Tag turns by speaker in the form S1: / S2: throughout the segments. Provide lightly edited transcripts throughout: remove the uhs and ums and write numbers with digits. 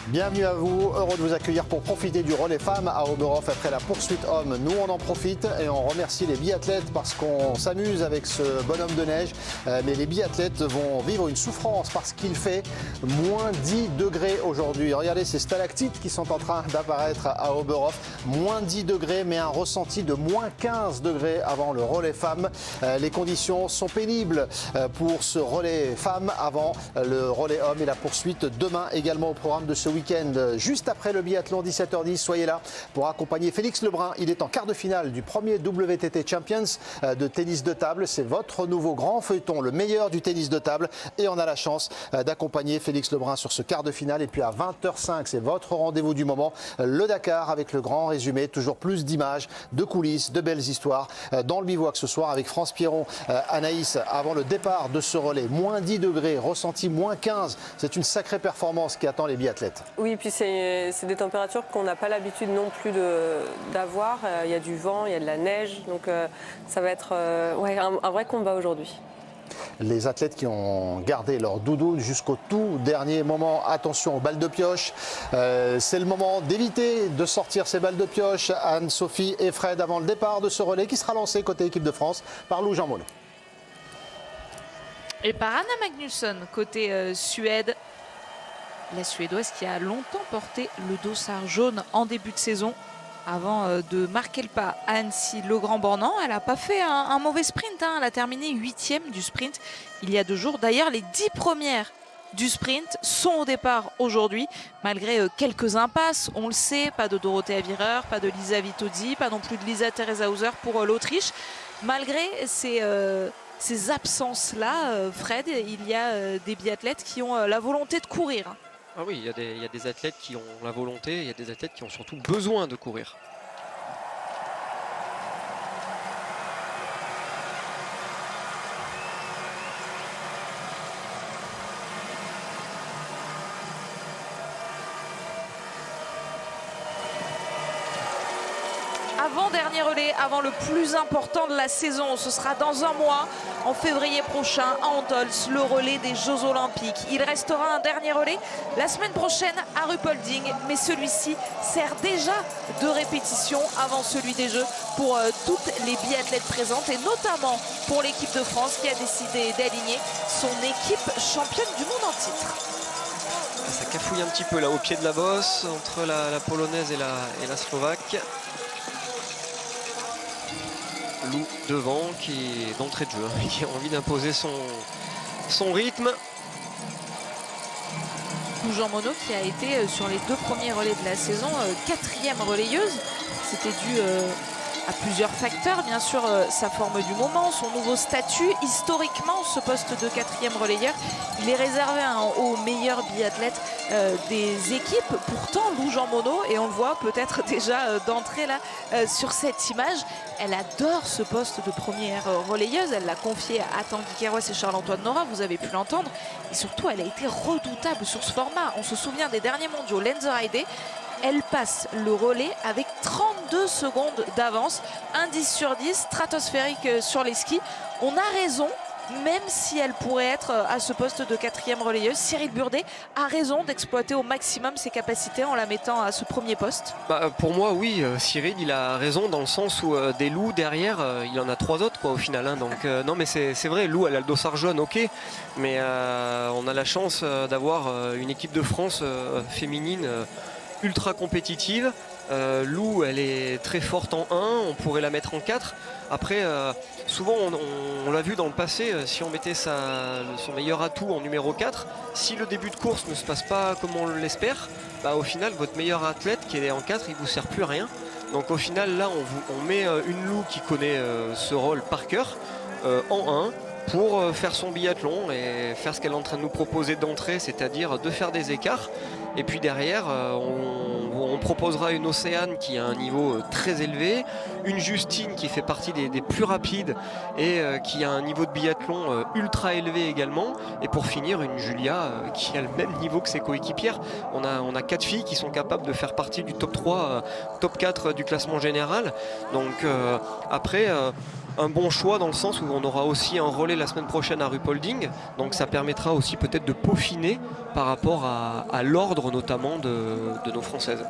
S1: Bienvenue à vous, heureux de vous accueillir pour profiter du relais femmes à Oberhof après la poursuite homme. Nous on en profite et on remercie les biathlètes parce qu'on s'amuse avec ce bonhomme de neige. Mais les biathlètes vont vivre une souffrance parce qu'il fait moins 10 degrés aujourd'hui. Regardez ces stalactites qui sont en train d'apparaître à Oberhof. Moins 10 degrés mais un ressenti de moins 15 degrés avant le relais femmes. Les conditions sont pénibles pour ce relais femmes avant le relais homme et la poursuite demain également au programme de ce week-end. Juste après le biathlon 17h10, soyez là pour accompagner Félix Lebrun. Il est en quart de finale du premier WTT Champions de tennis de table. C'est votre nouveau grand feuilleton, le meilleur du tennis de table. Et on a la chance d'accompagner Félix Lebrun sur ce quart de finale. Et puis à 20h05, c'est votre rendez-vous du moment, le Dakar avec le grand résumé. Toujours plus d'images, de coulisses, de belles histoires dans le bivouac ce soir avec France Pierron, Anaïs, avant le départ de ce relais. Moins 10 degrés, ressenti moins 15. C'est une sacrée performance qui attend les biathlètes.
S2: Oui, puis c'est des températures qu'on n'a pas l'habitude non plus d'avoir. Il y a du vent, il y a de la neige, donc ça va être un vrai combat aujourd'hui.
S1: Les athlètes qui ont gardé leur doudoune jusqu'au tout dernier moment. Attention aux balles de pioche. C'est le moment d'éviter de sortir ces balles de pioche. Anne-Sophie et Fred avant le départ de ce relais qui sera lancé côté équipe de France par Lou Jean Monod.
S3: Et par Anna Magnusson côté Suède. La Suédoise qui a longtemps porté le dossard jaune en début de saison avant de marquer le pas à Annecy le Grand Bornand. Elle n'a pas fait un mauvais sprint, hein. Elle a terminé 8e du sprint il y a 2 jours. D'ailleurs, les 10 premières du sprint sont au départ aujourd'hui, malgré quelques impasses. On le sait, pas de Dorothea Virer, pas de Lisa Vitozzi, pas non plus de Lisa Theresa Hauser pour l'Autriche. Malgré ces absences-là, Fred, il y a des biathlètes qui ont la volonté de courir.
S4: Ah oui, il y a des athlètes qui ont la volonté, il y a des athlètes qui ont surtout besoin de courir.
S3: Avant-dernier relais, avant le plus important de la saison. Ce sera dans un mois, en février prochain, à Antols, le relais des Jeux Olympiques. Il restera un dernier relais la semaine prochaine à Ruppolding, mais celui-ci sert déjà de répétition avant celui des Jeux pour toutes les biathlètes présentes et notamment pour l'équipe de France qui a décidé d'aligner son équipe championne du monde en titre.
S4: Ça cafouille un petit peu là au pied de la bosse entre la polonaise et la slovaque. Lou devant qui est d'entrée de jeu, qui a envie d'imposer son rythme.
S3: Lou Jean Monod qui a été sur les 2 premiers relais de la saison 4e relayeuse. C'était dû à plusieurs facteurs, bien sûr sa forme du moment, son nouveau statut. Historiquement, ce poste de 4e relayeur, il est réservé aux meilleurs biathlètes des équipes. Pourtant, Lou Jean Monod, et on le voit peut-être déjà d'entrée là sur cette image, elle adore ce poste de première relayeuse. Elle l'a confié à Tanguy Kerouas et Charles-Antoine Nora, vous avez pu l'entendre. Et surtout, elle a été redoutable sur ce format. On se souvient des derniers mondiaux, Lenzerheide. Elle passe le relais avec 32 secondes d'avance, un 10 sur 10, stratosphérique sur les skis. On a raison, même si elle pourrait être à ce poste de 4e relayeuse. Cyril Burdet a raison d'exploiter au maximum ses capacités en la mettant à ce premier poste.
S4: Pour moi, oui, Cyril, il a raison dans le sens où des Lou derrière, il en a 3 autres quoi, au final. Hein. Donc non, mais c'est vrai, Lou, elle a le dossard jaune, ok, mais on a la chance d'avoir une équipe de France féminine ultra compétitive. Lou, elle est très forte en 1, on pourrait la mettre en 4. Après, souvent, on l'a vu dans le passé, si on mettait son meilleur atout en numéro 4, si le début de course ne se passe pas comme on l'espère, au final, votre meilleur athlète qui est en 4, il ne vous sert plus à rien. Donc au final, là, on met une Lou qui connaît ce rôle par cœur en 1 pour faire son biathlon et faire ce qu'elle est en train de nous proposer d'entrée, c'est-à-dire de faire des écarts. Et puis derrière, on proposera une Océane qui a un niveau très élevé, une Justine qui fait partie des plus rapides et qui a un niveau de biathlon ultra élevé également. Et pour finir, une Julia qui a le même niveau que ses coéquipières. On a 4 filles qui sont capables de faire partie du top 3, top 4 du classement général. Donc après, un bon choix dans le sens où on aura aussi un relais la semaine prochaine à Ruhpolding. Donc ça permettra aussi peut-être de peaufiner par rapport à l'ordre notamment de nos Françaises.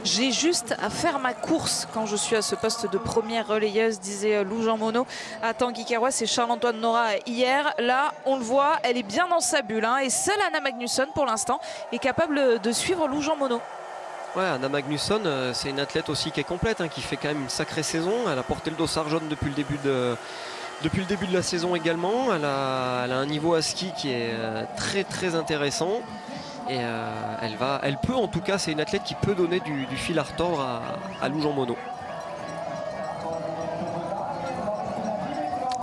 S3: J'ai juste à faire ma course quand je suis à ce poste de première relayeuse, disait Lou Jean Monod à Tanguy-Carrois. C'est Charles-Antoine Nora hier. Là, on le voit, elle est bien dans sa bulle. Et seule Anna Magnusson, pour l'instant, est capable de suivre Lou Jean Monod.
S4: Ouais, Anna Magnusson, c'est une athlète aussi qui est complète, qui fait quand même une sacrée saison. Elle a porté le dossard jaune depuis le début de la saison également. Elle a un niveau à ski qui est très très intéressant. Et elle peut en tout cas, c'est une athlète qui peut donner du fil à retordre à Lou Jean Monod.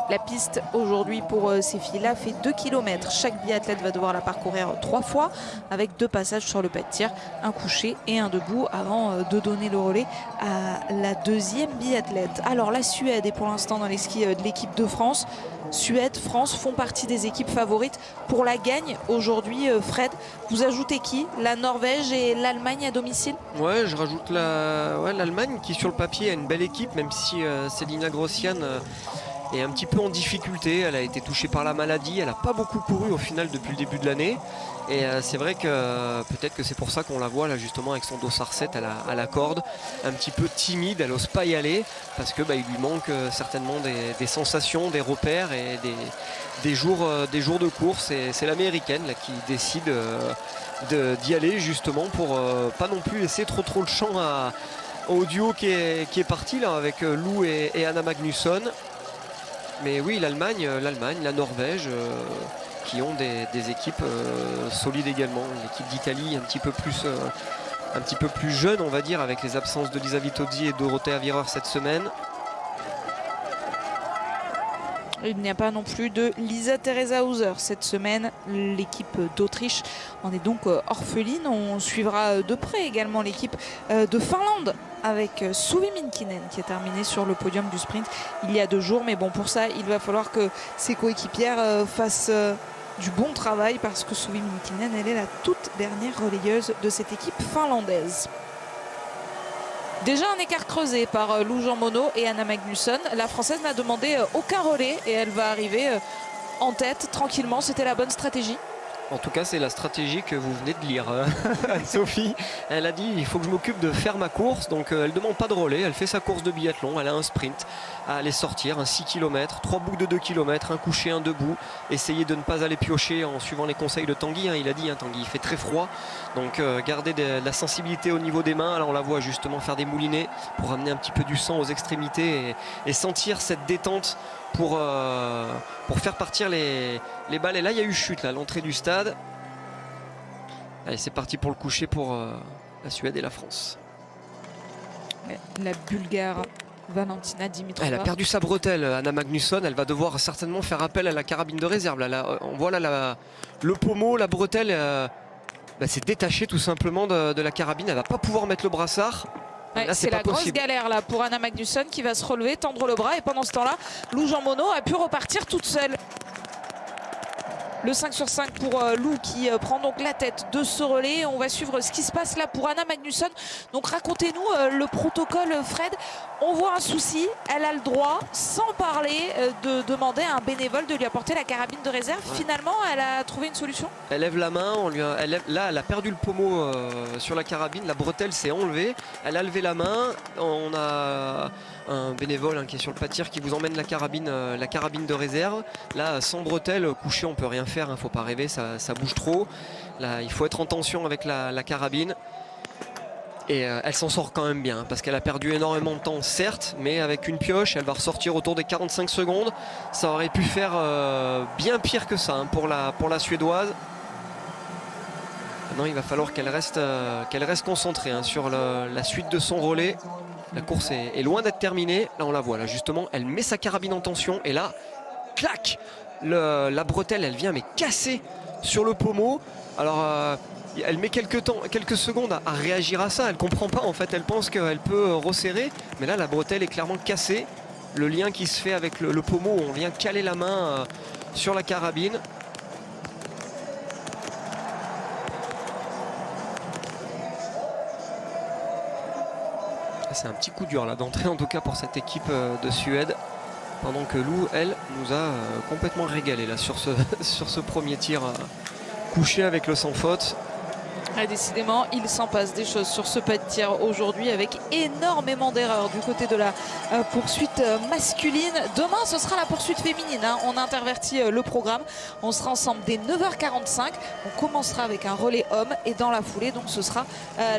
S3: La piste aujourd'hui pour ces filles-là fait 2 km. Chaque biathlète va devoir la parcourir 3 fois avec 2 passages sur le pas de tir, un couché et un debout avant de donner le relais à la deuxième biathlète. Alors la Suède est pour l'instant dans les skis de l'équipe de France. Suède, France font partie des équipes favorites pour la gagne aujourd'hui. Fred, vous ajoutez qui? La Norvège et l'Allemagne à domicile?
S4: Ouais, je rajoute l'Allemagne qui sur le papier a une belle équipe, même si Selina Grossian est un petit peu en difficulté. Elle a été touchée par la maladie, elle n'a pas beaucoup couru au final depuis le début de l'année. Et c'est vrai que peut-être que c'est pour ça qu'on la voit là justement avec son dossard 7 à la corde, un petit peu timide, elle n'ose pas y aller parce que il lui manque certainement des sensations, des repères et des jours de course. Et c'est l'américaine là qui décide d'y aller justement pour pas non plus laisser trop le champ au duo qui est parti là avec Lou et Anna Magnusson. Mais oui, l'Allemagne, la Norvège qui ont des équipes solides également. L'équipe d'Italie un petit peu plus jeune, on va dire, avec les absences de Lisa Vitozzi et Dorothea Virer cette semaine.
S3: Il n'y a pas non plus de Lisa Teresa Hauser cette semaine. L'équipe d'Autriche en est donc orpheline. On suivra de près également l'équipe de Finlande avec Suvi Minkinen qui est terminée sur le podium du sprint il y a 2 jours. Mais bon, pour ça, il va falloir que ses coéquipières fassent du bon travail parce que Suvi Minkinen, elle est la toute dernière relayeuse de cette équipe finlandaise. Déjà un écart creusé par Lou Jean Monod et Anna Magnusson. La Française n'a demandé aucun relais et elle va arriver en tête tranquillement. C'était la bonne stratégie.
S4: En tout cas, c'est la stratégie que vous venez de lire. Sophie, elle a dit il faut que je m'occupe de faire ma course. Donc elle ne demande pas de relais, elle fait sa course de biathlon. Elle a un sprint à aller sortir, un 6 km, 3 boucles de 2 km, un couché, un debout. Essayer de ne pas aller piocher en suivant les conseils de Tanguy. Il a dit, Tanguy, il fait très froid. Donc garder de la sensibilité au niveau des mains. Là, on la voit justement faire des moulinets pour amener un petit peu du sang aux extrémités et sentir cette détente pour faire partir les balles. Et là, il y a eu chute à l'entrée du stade. Allez, c'est parti pour le coucher pour la Suède et la France.
S3: La Bulgare Valentina Dimitrova.
S4: Elle a perdu sa bretelle, Anna Magnusson. Elle va devoir certainement faire appel à la carabine de réserve. Là, on voit là le pommeau, la bretelle s'est détachée tout simplement de la carabine. Elle va pas pouvoir mettre le brassard.
S3: Ouais, c'est la grosse galère là pour Anna Magnusson qui va se relever, tendre le bras, et pendant ce temps-là, Lou Jean Monod a pu repartir toute seule. Le 5 sur 5 pour Lou qui prend donc la tête de ce relais. On va suivre ce qui se passe là pour Anna Magnusson. Donc racontez-nous le protocole, Fred. On voit un souci, elle a le droit, sans parler, de demander à un bénévole de lui apporter la carabine de réserve. Ouais. Finalement, elle a trouvé une solution.
S4: Elle lève la main, là elle a perdu le pommeau sur la carabine, la bretelle s'est enlevée. Elle a levé la main, on a un bénévole qui est sur le pas de tir qui vous emmène la carabine de réserve. Là, sans bretelle, couché, on peut rien faire, faut pas rêver, ça bouge trop. Là, il faut être en tension avec la carabine. Et elle s'en sort quand même bien parce qu'elle a perdu énormément de temps, certes, mais avec une pioche, elle va ressortir autour des 45 secondes. Ça aurait pu faire bien pire que ça pour la Suédoise. Maintenant, il va falloir qu'elle reste concentrée sur la suite de son relais. La course est loin d'être terminée. Là, on la voit, là, justement, elle met sa carabine en tension et là, clac, la bretelle, elle vient mais casser sur le pommeau. Alors elle met quelques secondes à réagir à ça. Elle comprend pas en fait, elle pense qu'elle peut resserrer. Mais là la bretelle est clairement cassée. Le lien qui se fait avec le pommeau, on vient caler la main sur la carabine. C'est un petit coup dur là d'entrée en tout cas pour cette équipe de Suède. Pendant que Lou, elle, nous a complètement régalé là sur ce premier tir couché avec le sans faute.
S3: Ah, décidément, il s'en passe des choses sur ce pas de tir aujourd'hui avec énormément d'erreurs du côté de la poursuite masculine. Demain, ce sera la poursuite féminine. Hein. On a interverti le programme. On sera ensemble dès 9h45. On commencera avec un relais homme et dans la foulée, donc ce sera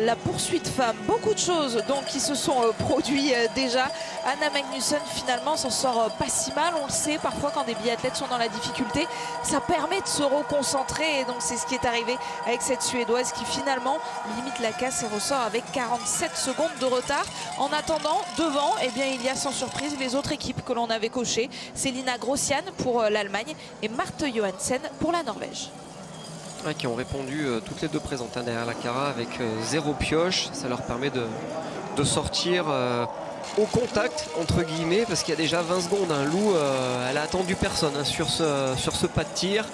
S3: la poursuite femme. Beaucoup de choses donc qui se sont produits déjà. Anna Magnusson finalement s'en sort pas si mal. On le sait, parfois quand des biathlètes sont dans la difficulté, ça permet de se reconcentrer. Et donc c'est ce qui est arrivé avec cette Suédoise qui finalement limite la casse et ressort avec 47 secondes de retard. En attendant, devant, eh bien, il y a sans surprise les autres équipes que l'on avait cochées. Selina Grossian pour l'Allemagne et Marte Johansen pour la Norvège.
S4: Ouais, qui ont répondu toutes les deux présentes derrière la Cara avec 0 pioche. Ça leur permet de sortir au contact entre guillemets parce qu'il y a déjà 20 secondes. Hein. Lou, elle a attendu personne hein, sur ce pas de tir.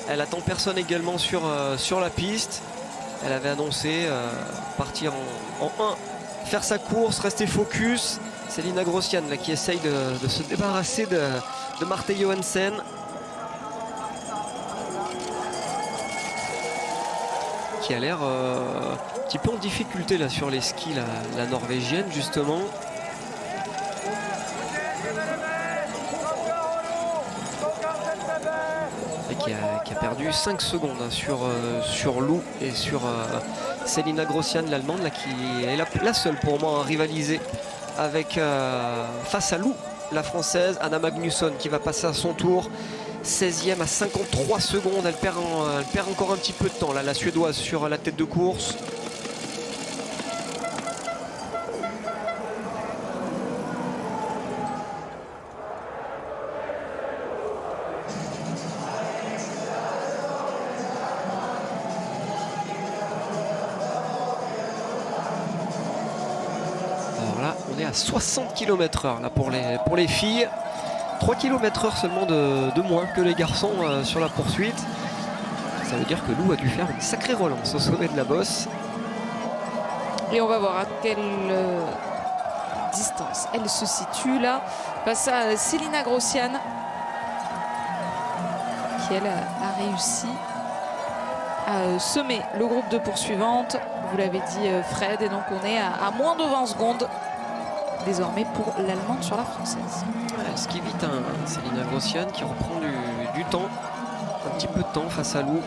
S4: Elle attend personne également sur la piste. Elle avait annoncé partir en 1, faire sa course, rester focus. Selina Grossian là, qui essaye de se débarrasser de Marte Johansen. Qui a l'air un petit peu en difficulté là, sur les skis, la Norvégienne justement. Qui a perdu 5 secondes hein, sur Lou et sur Selina Grossian, l'Allemande, qui est la seule pour moi à rivaliser avec, face à Lou, la Française. Anna Magnusson qui va passer à son tour. 16e à 53 secondes. Elle perd encore un petit peu de temps, là, la Suédoise, sur la tête de course. À 60 km/h là pour les filles, 3 km/h seulement de moins que les garçons sur la poursuite. Ça veut dire que Lou a dû faire une sacrée relance au sommet de la bosse.
S3: Et on va voir à quelle distance elle se situe là face à Selina Grossian qui elle a réussi à semer le groupe de poursuivantes. Vous l'avez dit Fred, et donc on est à moins de 20 secondes désormais pour l'Allemande sur la Française.
S4: Ce qui évite Selina Grossian qui reprend du temps, un petit peu de temps face à Lou.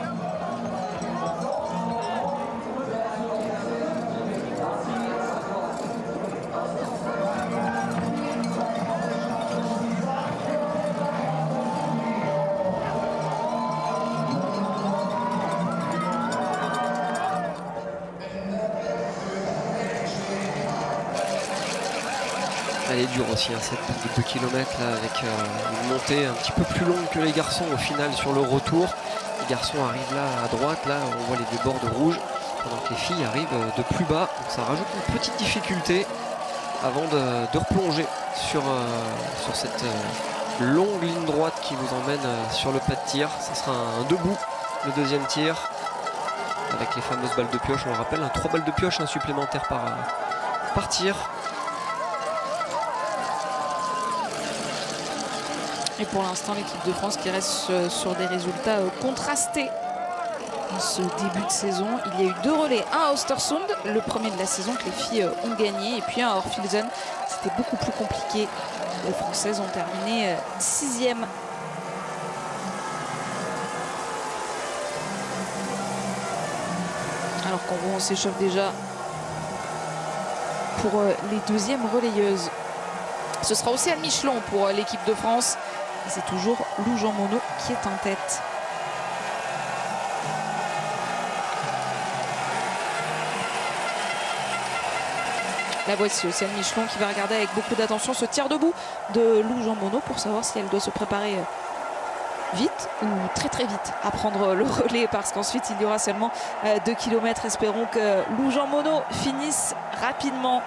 S4: Elle est dure aussi, hein, cette boucle de 2 km là, avec une montée un petit peu plus longue que les garçons au final sur le retour. Les garçons arrivent là à droite, là on voit les débords rouges, pendant que les filles arrivent de plus bas. Donc ça rajoute une petite difficulté avant de replonger sur cette longue ligne droite qui nous emmène sur le pas de tir. Ça sera un debout, le deuxième tir, avec les fameuses balles de pioche. On le rappelle, 3 balles de pioche supplémentaires par tir.
S3: Et pour l'instant, l'équipe de France qui reste sur des résultats contrastés en ce début de saison. Il y a eu 2 relais, un à Östersund, le premier de la saison que les filles ont gagné, et puis un à Orfilsen. C'était beaucoup plus compliqué. Les Françaises ont terminé 6e. Alors qu'on voit, on s'échauffe déjà pour les deuxièmes relayeuses. Ce sera Océane Michelon pour l'équipe de France. C'est toujours Lou Jean Monod qui est en tête. La voici, Océane Michelon, qui va regarder avec beaucoup d'attention ce tir debout de Lou Jean Monod pour savoir si elle doit se préparer vite ou très très vite à prendre le relais parce qu'ensuite il y aura seulement 2 km. Espérons que Lou Jean Monod finisse rapidement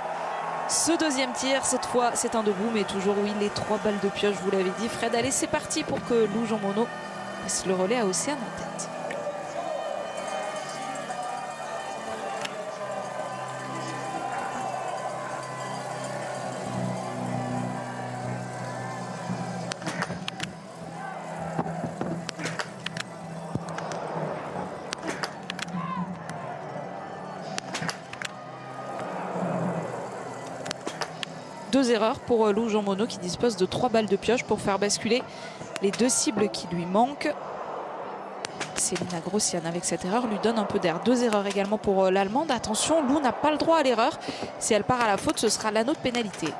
S3: ce deuxième tir. Cette fois c'est un debout, mais toujours oui, les 3 balles de pioche, vous l'avez dit Fred. Allez, c'est parti pour que Lou Jean Monod passe le relais à Océane en tête. Deux erreurs pour Lou Jean Monod qui dispose de 3 balles de pioche pour faire basculer les 2 cibles qui lui manquent. Selina Grossian avec cette erreur lui donne un peu d'air. 2 erreurs également pour l'Allemande. Attention, Lou n'a pas le droit à l'erreur. Si elle part à la faute, ce sera l'anneau de pénalité.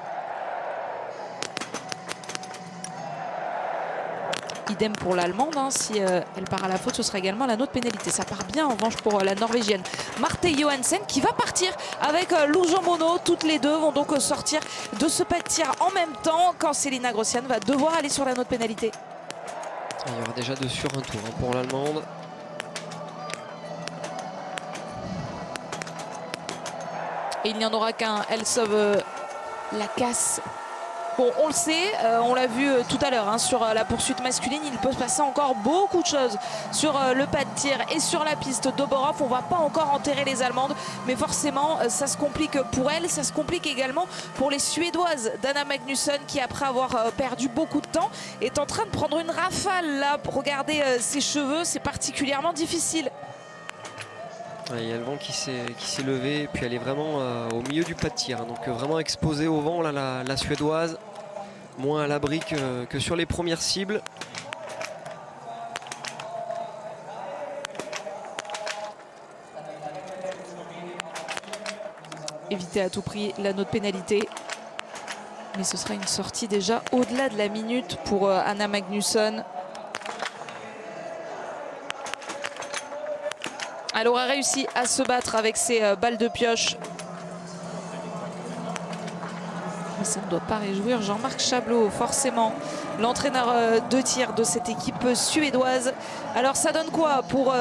S3: Idem pour l'Allemande, hein. Si elle part à la faute, ce sera également l'anneau de pénalité. Ça part bien en revanche pour la Norvégienne Marte Johansen qui va partir avec Lou Jean Monod. Toutes les deux vont donc sortir de ce pas de tir en même temps quand Selina Grossian va devoir aller sur l'anneau de pénalité.
S4: Il y aura déjà 2 sur un tour pour l'Allemande.
S3: Et il n'y en aura qu'un. Elle sauve la casse. Bon, on le sait, on l'a vu tout à l'heure sur la poursuite masculine. Il peut se passer encore beaucoup de choses sur le pas de tir et sur la piste d'Oberhof. On ne va pas encore enterrer les Allemandes, mais forcément, ça se complique pour elles. Ça se complique également pour les Suédoises d'Anna Magnusson qui, après avoir perdu beaucoup de temps, est en train de prendre une rafale. Là, regardez ses cheveux, c'est particulièrement difficile.
S4: Il y a le vent qui s'est levé et puis elle est vraiment au milieu du pas de tir, hein, donc vraiment exposée au vent là, la Suédoise, moins à l'abri que sur les premières cibles.
S3: Éviter à tout prix l'anneau de pénalité, mais ce sera une sortie déjà au-delà de la minute pour Anna Magnusson. Elle aura réussi à se battre avec ses balles de pioche. Mais ça ne doit pas réjouir Jean-Marc Chablot, forcément, l'entraîneur de tir de cette équipe suédoise. Alors ça donne quoi pour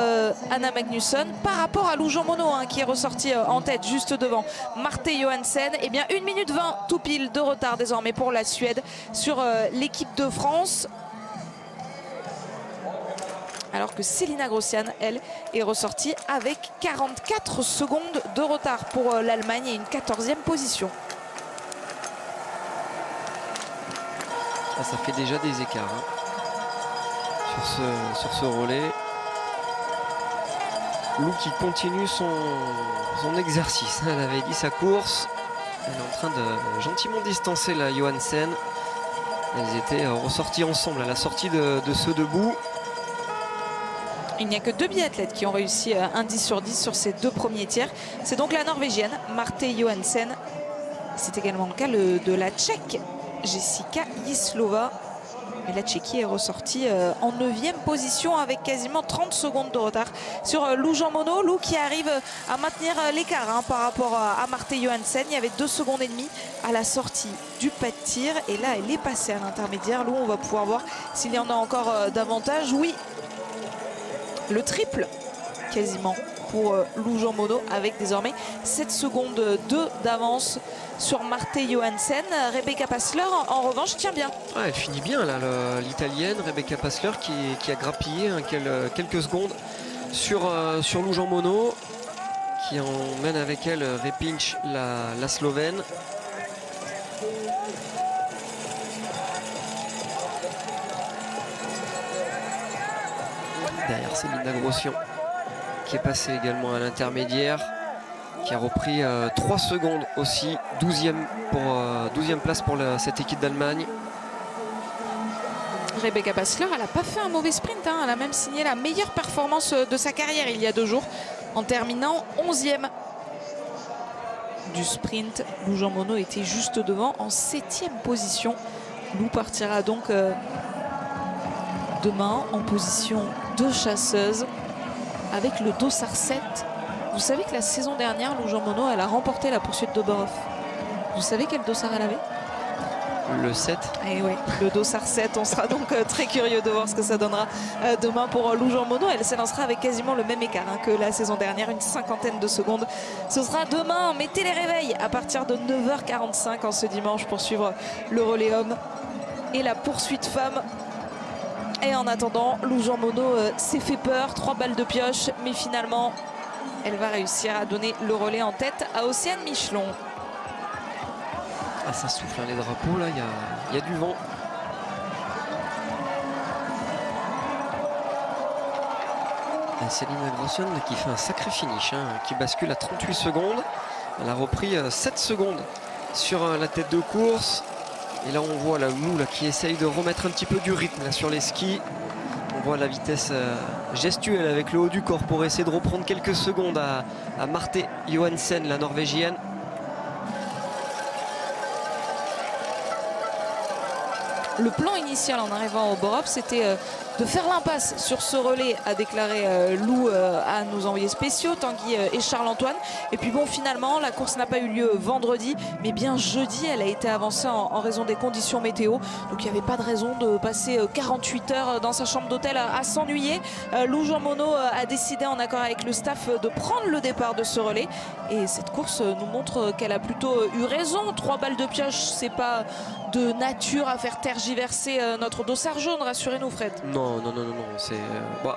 S3: Anna Magnusson par rapport à Lou Jean Monod, hein, qui est ressorti en tête juste devant Marte Johansen? Eh bien 1 minute 20 tout pile de retard désormais pour la Suède sur l'équipe de France. Alors que Selina Grossian, elle, est ressortie avec 44 secondes de retard pour l'Allemagne et une 14e position.
S4: Ça fait déjà des écarts sur ce relais. Lou qui continue son exercice. Elle avait dit sa course. Elle est en train de gentiment distancer la Johansen. Elles étaient ressorties ensemble à la sortie de ce debout.
S3: Il n'y a que 2 biathlètes qui ont réussi un 10 sur 10 sur ces 2 premiers tirs. C'est donc la Norvégienne Marte Johansen. C'est également le cas de la Tchèque Jessica Jislova. Et la Tchéquie est ressortie en 9e position avec quasiment 30 secondes de retard sur Lou Jean Monod. Lou qui arrive à maintenir l'écart par rapport à Marte Johansen. Il y avait 2 secondes et demie à la sortie du pas de tir. Et là, elle est passée à l'intermédiaire. Lou, on va pouvoir voir s'il y en a encore davantage. Oui. Le triple quasiment pour Lou Jean Monod avec désormais 7 secondes 2 d'avance sur Marte Johansen. Rebecca Passler en revanche tient bien.
S4: Ouais, elle finit bien là, l'italienne Rebecca Passler qui a grappillé quelques secondes sur Lou Jean Monod, qui emmène avec elle Repinch, la Slovène. Derrière Selina Grossian qui est passée également à l'intermédiaire, qui a repris 3 secondes aussi, 12e place pour cette équipe d'Allemagne.
S3: Rebecca Passler, elle n'a pas fait un mauvais sprint, hein. Elle a même signé la meilleure performance de sa carrière il y a 2 jours en terminant 11e du sprint. Lou Jean Monod était juste devant en 7e position. Lou partira donc demain en position de chasseuse avec le dossard 7. Vous savez que la saison dernière, Lou Jean Monod, elle a remporté la poursuite d'Oberhof. Vous savez quel dossard elle avait?
S4: le 7.
S3: Et oui, le dossard 7, on sera donc très curieux de voir ce que ça donnera demain pour Lou Jean Monod. Elle s'élancera avec quasiment le même écart que la saison dernière, une cinquantaine de secondes. Ce sera demain, mettez les réveils à partir de 9h45 en ce dimanche pour suivre le relais homme et la poursuite femme. Et en attendant, Lou Jean Monod s'est fait peur, 3 balles de pioche, mais finalement, elle va réussir à donner le relais en tête à Océane Michelon.
S4: Ah, ça souffle les drapeaux, là, il y a du vent. Et Céline Grosjean qui fait un sacré finish, qui bascule à 38 secondes. Elle a repris 7 secondes sur la tête de course. Et là, on voit la Lou qui essaye de remettre un petit peu du rythme là, sur les skis. On voit la vitesse gestuelle avec le haut du corps pour essayer de reprendre quelques secondes à Marte Johansen, la norvégienne.
S3: Le plan initial en arrivant au Borov, c'était de faire l'impasse sur ce relais, a déclaré Lou à nos envoyés spéciaux, Tanguy et Charles-Antoine. Et puis bon, finalement, la course n'a pas eu lieu vendredi, mais bien jeudi, elle a été avancée en raison des conditions météo. Donc il n'y avait pas de raison de passer 48 heures dans sa chambre d'hôtel à s'ennuyer. Lou Jean Monod a décidé, en accord avec le staff, de prendre le départ de ce relais. Et cette course nous montre qu'elle a plutôt eu raison. 3 balles de pioche, c'est pas de nature à faire tergiverser notre dossard jaune, rassurez-nous Fred.
S4: Non.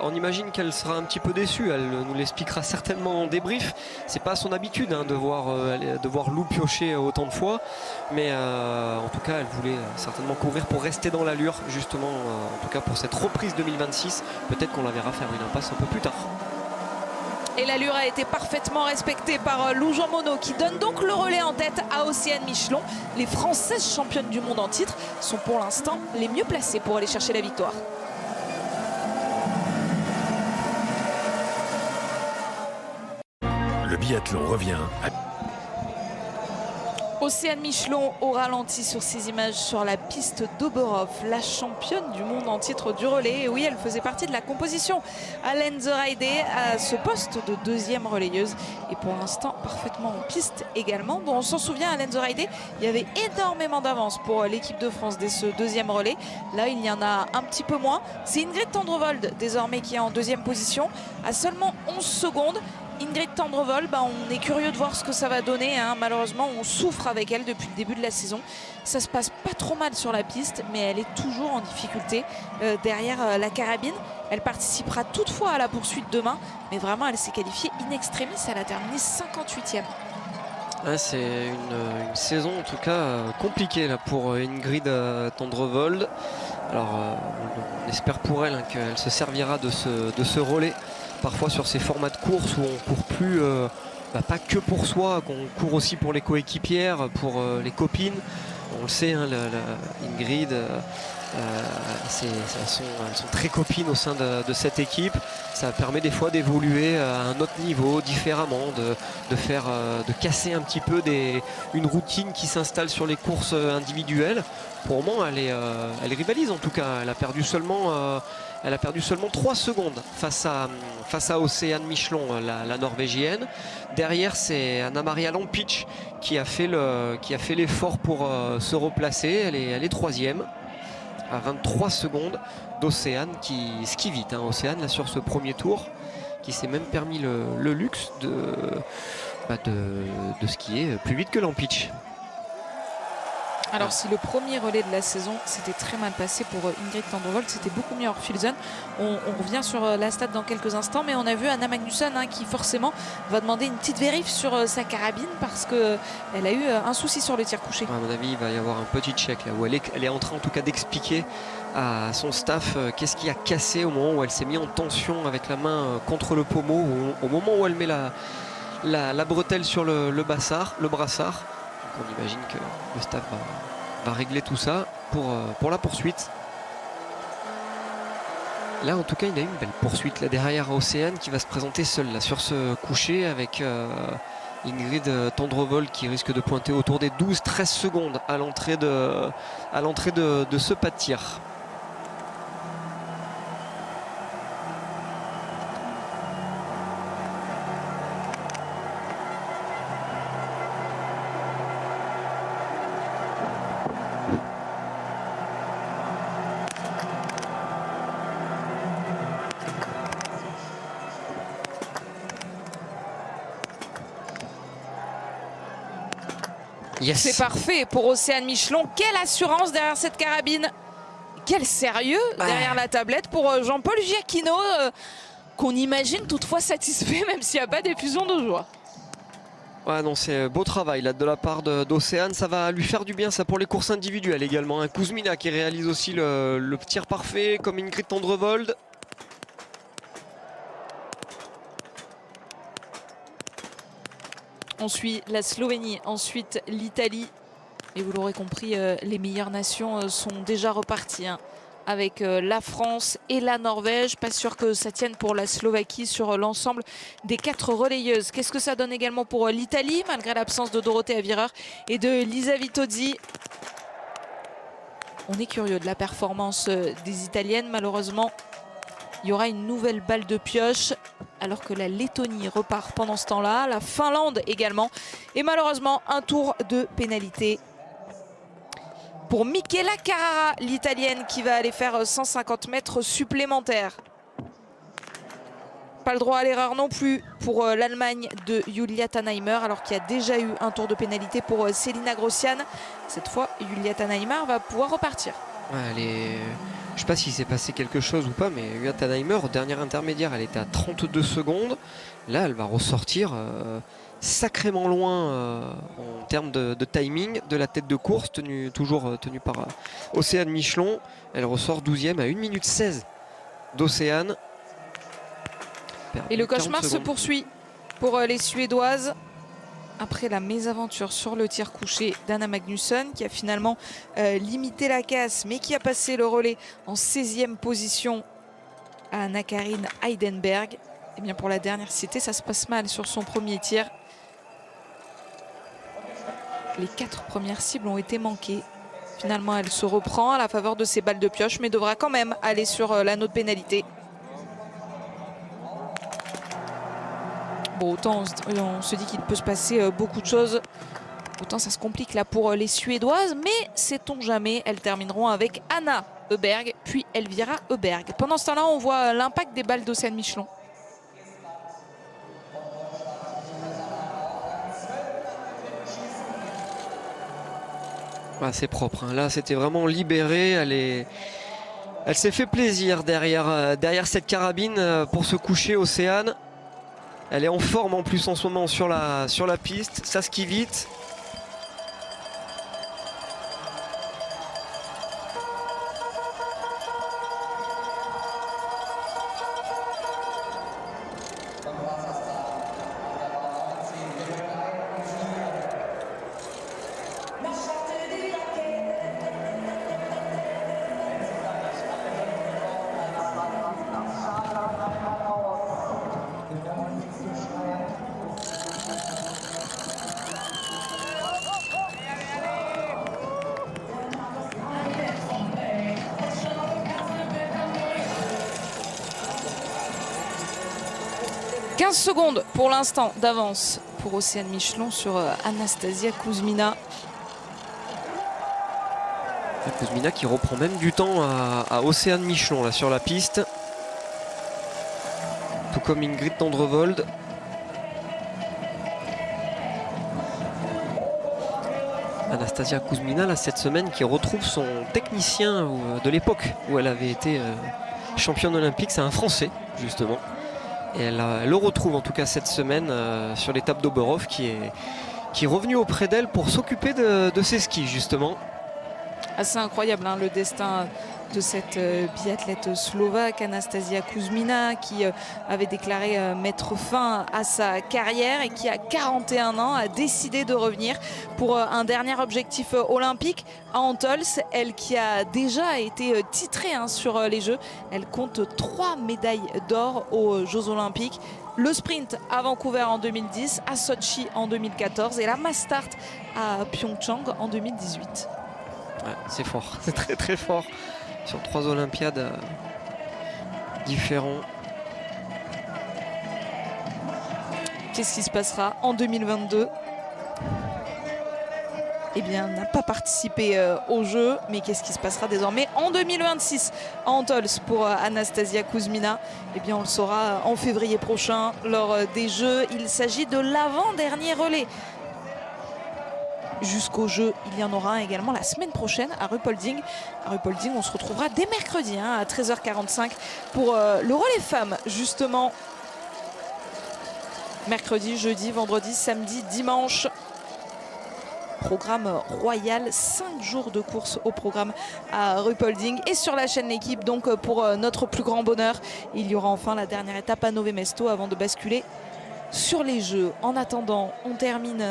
S4: On imagine qu'elle sera un petit peu déçue, elle nous l'expliquera certainement en débrief. C'est pas son habitude de voir Lou piocher autant de fois, mais en tout cas elle voulait certainement courir pour rester dans l'allure, justement, en tout cas pour cette reprise 2026. Peut-être qu'on la verra faire une impasse un peu plus tard.
S3: Et l'allure a été parfaitement respectée par Lou Jean Monod qui donne donc le relais en tête à Océane Michelon. Les Françaises championnes du monde en titre sont pour l'instant les mieux placées pour aller chercher la victoire.
S5: Le biathlon revient à...
S3: Océane Michelon au ralenti sur ces images sur la piste d'Oberhof, la championne du monde en titre du relais. Et oui, elle faisait partie de la composition à Lenzerheide à ce poste de deuxième relayeuse. Et pour l'instant, parfaitement en piste également. Bon, on s'en souvient, à Lenzerheide, il y avait énormément d'avance pour l'équipe de France dès ce deuxième relais. Là, il y en a un petit peu moins. C'est Ingrid Tendrevold désormais qui est en deuxième position à seulement 11 secondes. Ingrid Tendrevold, on est curieux de voir ce que ça va donner. Malheureusement, on souffre avec elle depuis le début de la saison. Ça se passe pas trop mal sur la piste, mais elle est toujours en difficulté derrière la carabine. Elle participera toutefois à la poursuite demain, mais vraiment, elle s'est qualifiée in extremis. Elle a terminé 58e.
S4: C'est une saison en tout cas compliquée là, pour Ingrid Tendrevold. Alors on espère pour elle qu'elle se servira de ce relais. Parfois sur ces formats de course où on court plus, pas que pour soi, qu'on court aussi pour les coéquipières, pour les copines. On le sait, Ingrid, elles sont très copines au sein de cette équipe. Ça permet des fois d'évoluer à un autre niveau, différemment, de casser un petit peu une routine qui s'installe sur les courses individuelles. Pour le moment, elle rivalise en tout cas. Elle a perdu seulement 3 secondes face à Océane Michelon, la norvégienne. Derrière, c'est Anna-Maria Lampic qui a fait l'effort pour se replacer. Elle est troisième à 23 secondes d'Océane qui skie vite. Océane là sur ce premier tour qui s'est même permis le luxe de skier plus vite que Lampic.
S3: Alors si le premier relais de la saison s'était très mal passé pour Ingrid Tendrevold, c'était beaucoup mieux en Filzen. On revient sur la stat dans quelques instants, mais on a vu Anna Magnusson qui forcément va demander une petite vérif sur sa carabine parce qu'elle a eu un souci sur le tir couché.
S4: À mon avis, il va y avoir un petit check là où elle est en train en tout cas d'expliquer à son staff qu'est-ce qui a cassé au moment où elle s'est mise en tension avec la main contre le pommeau, au moment où elle met la bretelle sur le brassard. Donc on imagine que le staff va régler tout ça pour la poursuite. Là en tout cas il y a une belle poursuite là derrière Océane qui va se présenter seule là, sur ce coucher avec Ingrid Tendrevold qui risque de pointer autour des 12-13 secondes à l'entrée de ce pas de tir. Yes.
S3: C'est parfait pour Océane Michelon. Quelle assurance derrière cette carabine. Quel sérieux derrière la tablette pour Jean-Paul Giacchino, qu'on imagine toutefois satisfait, même s'il n'y a pas d'effusion de joie.
S4: Ouais, non, c'est beau travail là de la part d'Océane. Ça va lui faire du bien, ça, pour les courses individuelles également. Kuzmina qui réalise aussi le tir parfait, comme Ingrid Tendrevold.
S3: On suit la Slovénie, ensuite l'Italie. Et vous l'aurez compris, les meilleures nations sont déjà reparties, hein, avec la France et la Norvège. Pas sûr que ça tienne pour la Slovaquie sur l'ensemble des 4 relayeuses. Qu'est-ce que ça donne également pour l'Italie, malgré l'absence de Dorothée Avireur et de Lisa Vitozzi? On est curieux de la performance des Italiennes. Malheureusement, il y aura une nouvelle balle de pioche, alors que la Lettonie repart pendant ce temps-là. La Finlande également. Et malheureusement, un tour de pénalité pour Michela Carrara, l'Italienne, qui va aller faire 150 mètres supplémentaires. Pas le droit à l'erreur non plus pour l'Allemagne de Julia Tannheimer, alors qu'il y a déjà eu un tour de pénalité pour Selina Grossian. Cette fois, Julia Tannheimer va pouvoir repartir.
S4: Ouais, je ne sais pas s'il s'est passé quelque chose ou pas, mais Julia Tannheimer, au dernier intermédiaire, elle était à 32 secondes. Là, elle va ressortir sacrément loin en termes de timing de la tête de course, toujours tenue par Océane Michelon. Elle ressort 12e à 1 minute 16 d'Océane.
S3: Et le cauchemar se poursuit pour les Suédoises. Après la mésaventure sur le tir couché d'Anna Magnusson, qui a finalement limité la casse, mais qui a passé le relais en 16e position à Anna-Karin Heidenberg. Et bien pour la dernière citée, ça se passe mal sur son premier tir. Les 4 premières cibles ont été manquées. Finalement, elle se reprend à la faveur de ses balles de pioche, mais devra quand même aller sur l'anneau de pénalité. Bon, autant on se dit qu'il peut se passer beaucoup de choses, autant ça se complique là pour les Suédoises, mais sait-on jamais, elles termineront avec Anna Öberg, puis Elvira Öberg. Pendant ce temps-là, on voit l'impact des balles d'Océane Michelon.
S4: Ouais, c'est propre, hein. Là, c'était vraiment libéré. Elle s'est fait plaisir derrière cette carabine pour se coucher, Océane. Elle est en forme en plus en ce moment sur la piste. Ça skie vite.
S3: Secondes pour l'instant d'avance pour Océane Michelon sur Anastasia Kuzmina.
S4: Kuzmina qui reprend même du temps à Océane Michelon là sur la piste. Tout comme Ingrid Tendrevold. Anastasia Kuzmina là cette semaine qui retrouve son technicien de l'époque où elle avait été championne olympique. C'est un Français justement. Et elle le retrouve en tout cas cette semaine sur l'étape d'Oberhof qui est revenu auprès d'elle pour s'occuper de ses skis justement.
S3: Assez incroyable hein, le destin de cette biathlète slovaque Anastasia Kuzmina qui avait déclaré mettre fin à sa carrière et qui à 41 ans a décidé de revenir pour un dernier objectif olympique à Antols. Elle qui a déjà été titrée hein, sur les Jeux. Elle compte 3 médailles d'or aux Jeux Olympiques. Le sprint à Vancouver en 2010, à Sochi en 2014 et la mass start à Pyeongchang en 2018.
S4: Ouais, c'est fort, c'est très très fort sur 3 Olympiades différents.
S3: Qu'est-ce qui se passera en 2022? Eh bien, n'a pas participé au jeu, mais qu'est-ce qui se passera désormais en 2026 à Antols pour Anastasia Kuzmina? Eh bien, on le saura en février prochain lors des Jeux. Il s'agit de l'avant-dernier relais jusqu'au jeu. Il y en aura un également la semaine prochaine à Ruhpolding. À Ruhpolding, on se retrouvera dès mercredi à 13h45 pour le relais femmes, justement. Mercredi, jeudi, vendredi, samedi, dimanche. Programme royal, 5 jours de course au programme à Ruhpolding et sur la chaîne L'équipe. Donc pour notre plus grand bonheur, il y aura enfin la dernière étape à Nové Mesto avant de basculer sur les Jeux. En attendant, on termine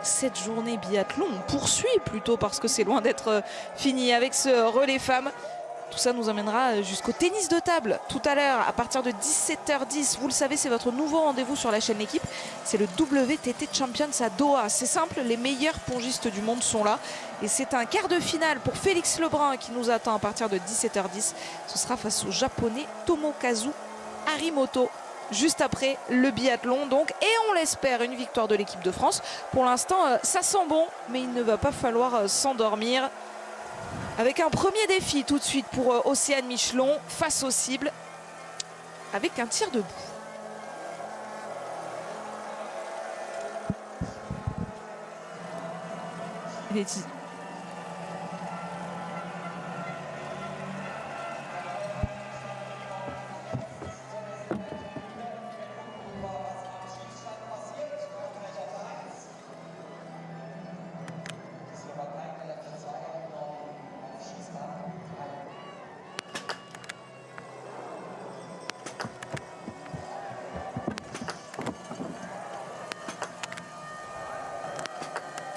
S3: cette journée biathlon. On poursuit plutôt parce que c'est loin d'être fini avec ce relais femmes. Tout ça nous amènera jusqu'au tennis de table tout à l'heure à partir de 17h10. Vous le savez, c'est votre nouveau rendez-vous sur la chaîne L'équipe. C'est le WTT Champions à Doha. C'est simple, les meilleurs pongistes du monde sont là. Et c'est un quart de finale pour Félix Lebrun qui nous attend à partir de 17h10. Ce sera face au japonais Tomokazu Harimoto. Juste après le biathlon donc, et on l'espère, une victoire de l'équipe de France. Pour l'instant, ça sent bon, mais il ne va pas falloir s'endormir. Avec un premier défi tout de suite pour Océane Michelon face aux cibles avec un tir debout.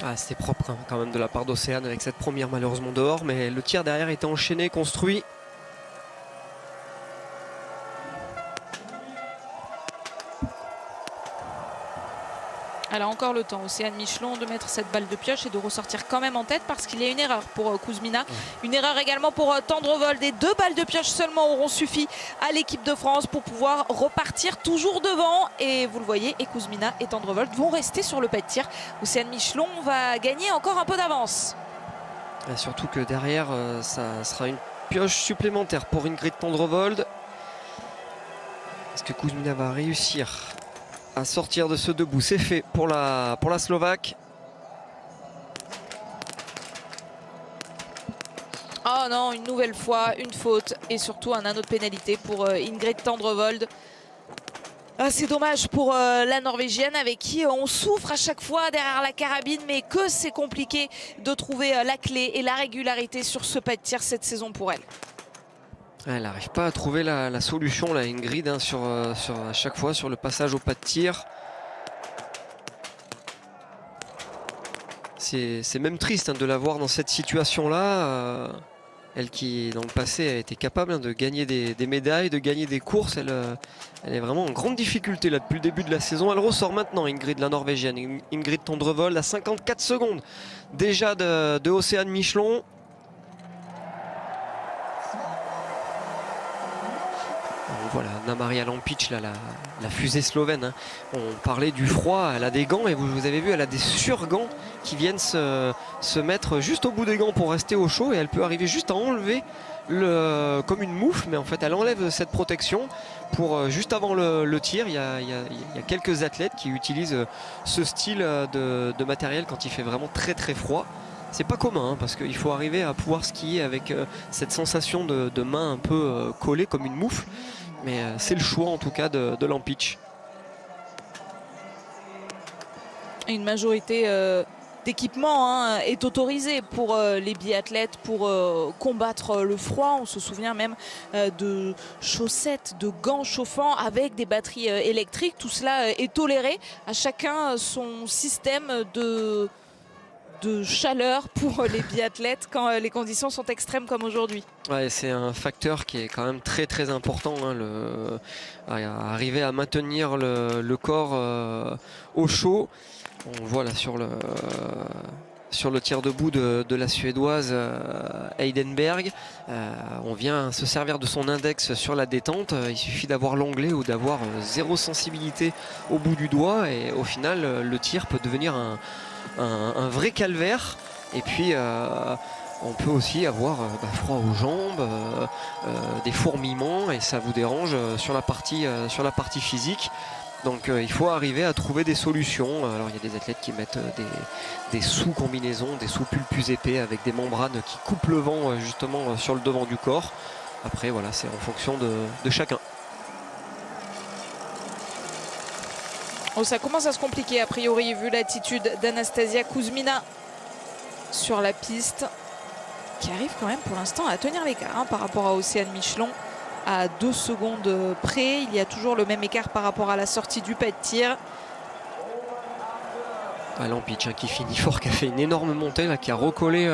S4: Ah, c'était propre quand même de la part d'Océane avec cette première malheureusement dehors, mais le tir derrière était enchaîné, construit.
S3: Elle a encore le temps, Océane Michelon, de mettre cette balle de pioche et de ressortir quand même en tête parce qu'il y a une erreur pour Kuzmina. Une erreur également pour Tendrevold. Et 2 balles de pioche seulement auront suffi à l'équipe de France pour pouvoir repartir toujours devant. Et vous le voyez, et Kuzmina et Tendrevold vont rester sur le pas de tir. Océane Michelon va gagner encore un peu d'avance.
S4: Et surtout que derrière, ça sera une pioche supplémentaire pour Ingrid Tendrevold. Est-ce que Kuzmina va réussir à sortir de ce debout? C'est fait pour la Slovaque.
S3: Oh non, une nouvelle fois, une faute et surtout un anneau de pénalité pour Ingrid Tendrevold. Ah, c'est dommage pour la Norvégienne avec qui on souffre à chaque fois derrière la carabine, mais que c'est compliqué de trouver la clé et la régularité sur ce pas de tir cette saison pour elle.
S4: Elle n'arrive pas à trouver la solution, là, Ingrid, hein, à chaque fois sur le passage au pas de tir. C'est même triste de la voir dans cette situation-là. Elle qui, dans le passé, a été capable de gagner des médailles, de gagner des courses. Elle est vraiment en grande difficulté là, depuis le début de la saison. Elle ressort maintenant, Ingrid, la Norvégienne. Ingrid Tendrevold à 54 secondes déjà de Océane Michelon. Voilà, Anna-Maria Lampic, là, la fusée slovène. Hein. On parlait du froid, elle a des gants et vous avez vu, elle a des surgants qui viennent se mettre juste au bout des gants pour rester au chaud et elle peut arriver juste à enlever comme une moufle, mais en fait elle enlève cette protection pour juste avant le tir. Il y a quelques athlètes qui utilisent ce style de matériel quand il fait vraiment très très froid. C'est pas commun hein, parce qu'il faut arriver à pouvoir skier avec cette sensation de main un peu collée comme une moufle. Mais c'est le choix en tout cas de Lampic.
S3: Une majorité d'équipements est autorisée pour les biathlètes pour combattre le froid. On se souvient même de chaussettes, de gants chauffants avec des batteries électriques. Tout cela est toléré. À chacun son système de chaleur pour les biathlètes quand les conditions sont extrêmes comme aujourd'hui.
S4: Ouais, c'est un facteur qui est quand même très très important, hein, arriver à maintenir le corps au chaud. On voit là sur le tir debout de la Suédoise Heidenberg. On vient se servir de son index sur la détente. Il suffit d'avoir l'onglet ou d'avoir zéro sensibilité au bout du doigt et au final le tir peut devenir un vrai calvaire. Et puis on peut aussi avoir froid aux jambes, des fourmillements et ça vous dérange sur la partie physique. Donc il faut arriver à trouver des solutions. Alors il y a des athlètes qui mettent des sous-combinaisons, des sous-pulls plus épais avec des membranes qui coupent le vent justement sur le devant du corps. Après voilà, c'est en fonction de chacun.
S3: Oh, ça commence à se compliquer a priori vu l'attitude d'Anastasia Kuzmina sur la piste, qui arrive quand même pour l'instant à tenir l'écart par rapport à Océane Michelon. À 2 secondes près, il y a toujours le même écart par rapport à la sortie du pas de tir.
S4: Lampic qui finit fort, qui a fait une énorme montée, là, qui a recollé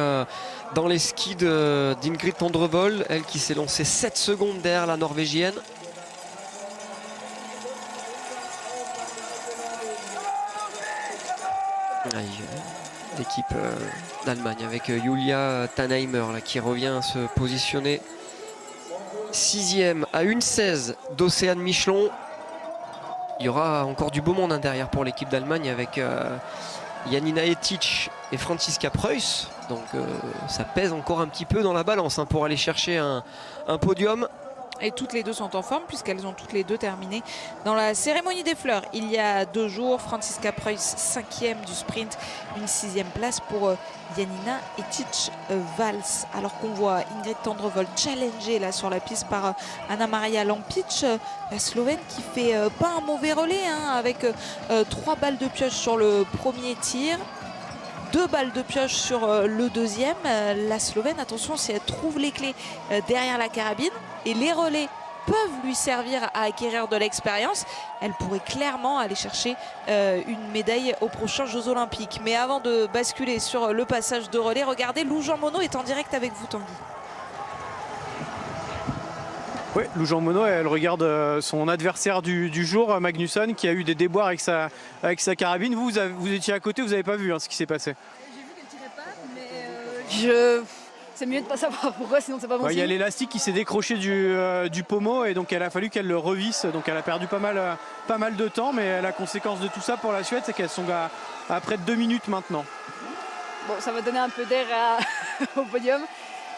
S4: dans les skis d'Ingrid Tendrevol, elle qui s'est lancée 7 secondes derrière la Norvégienne. L'équipe d'Allemagne avec Julia Tannheimer là, qui revient se positionner 6e à 1,16 d'Océane Michelon. Il y aura encore du beau monde derrière pour l'équipe d'Allemagne avec Janina Etic et Franziska Preuss. Donc ça pèse encore un petit peu dans la balance pour aller chercher un podium.
S3: Et toutes les deux sont en forme puisqu'elles ont toutes les deux terminé dans la cérémonie des fleurs il y a 2 jours. Franziska Preuss 5e du sprint, une 6e place pour Janina Etic-Vals. Alors qu'on voit Ingrid Tendrevol challengée là sur la piste par Anna Maria Lampic, la Slovène qui fait pas un mauvais relais avec 3 balles de pioche sur le premier tir. 2 balles de pioche sur le deuxième. La Slovène, attention, si elle trouve les clés derrière la carabine et les relais peuvent lui servir à acquérir de l'expérience, elle pourrait clairement aller chercher une médaille aux prochains Jeux Olympiques. Mais avant de basculer sur le passage de relais, regardez, Lou Jean Monod est en direct avec vous, Tanguy.
S5: Oui, Lou Jean Monod, elle regarde son adversaire du jour, Magnusson, qui a eu des déboires avec sa carabine. Vous étiez à côté, vous n'avez pas vu ce qui s'est passé?
S6: J'ai vu qu'elle tirait pas, mais c'est mieux de ne pas savoir pourquoi, sinon c'est pas bon.
S5: Il y a l'élastique qui s'est décroché du pommeau et donc il a fallu qu'elle le revisse. Donc elle a perdu pas mal de temps, mais la conséquence de tout ça pour la Suède, c'est qu'elles sont à près de 2 minutes maintenant.
S6: Bon, ça va donner un peu d'air au podium.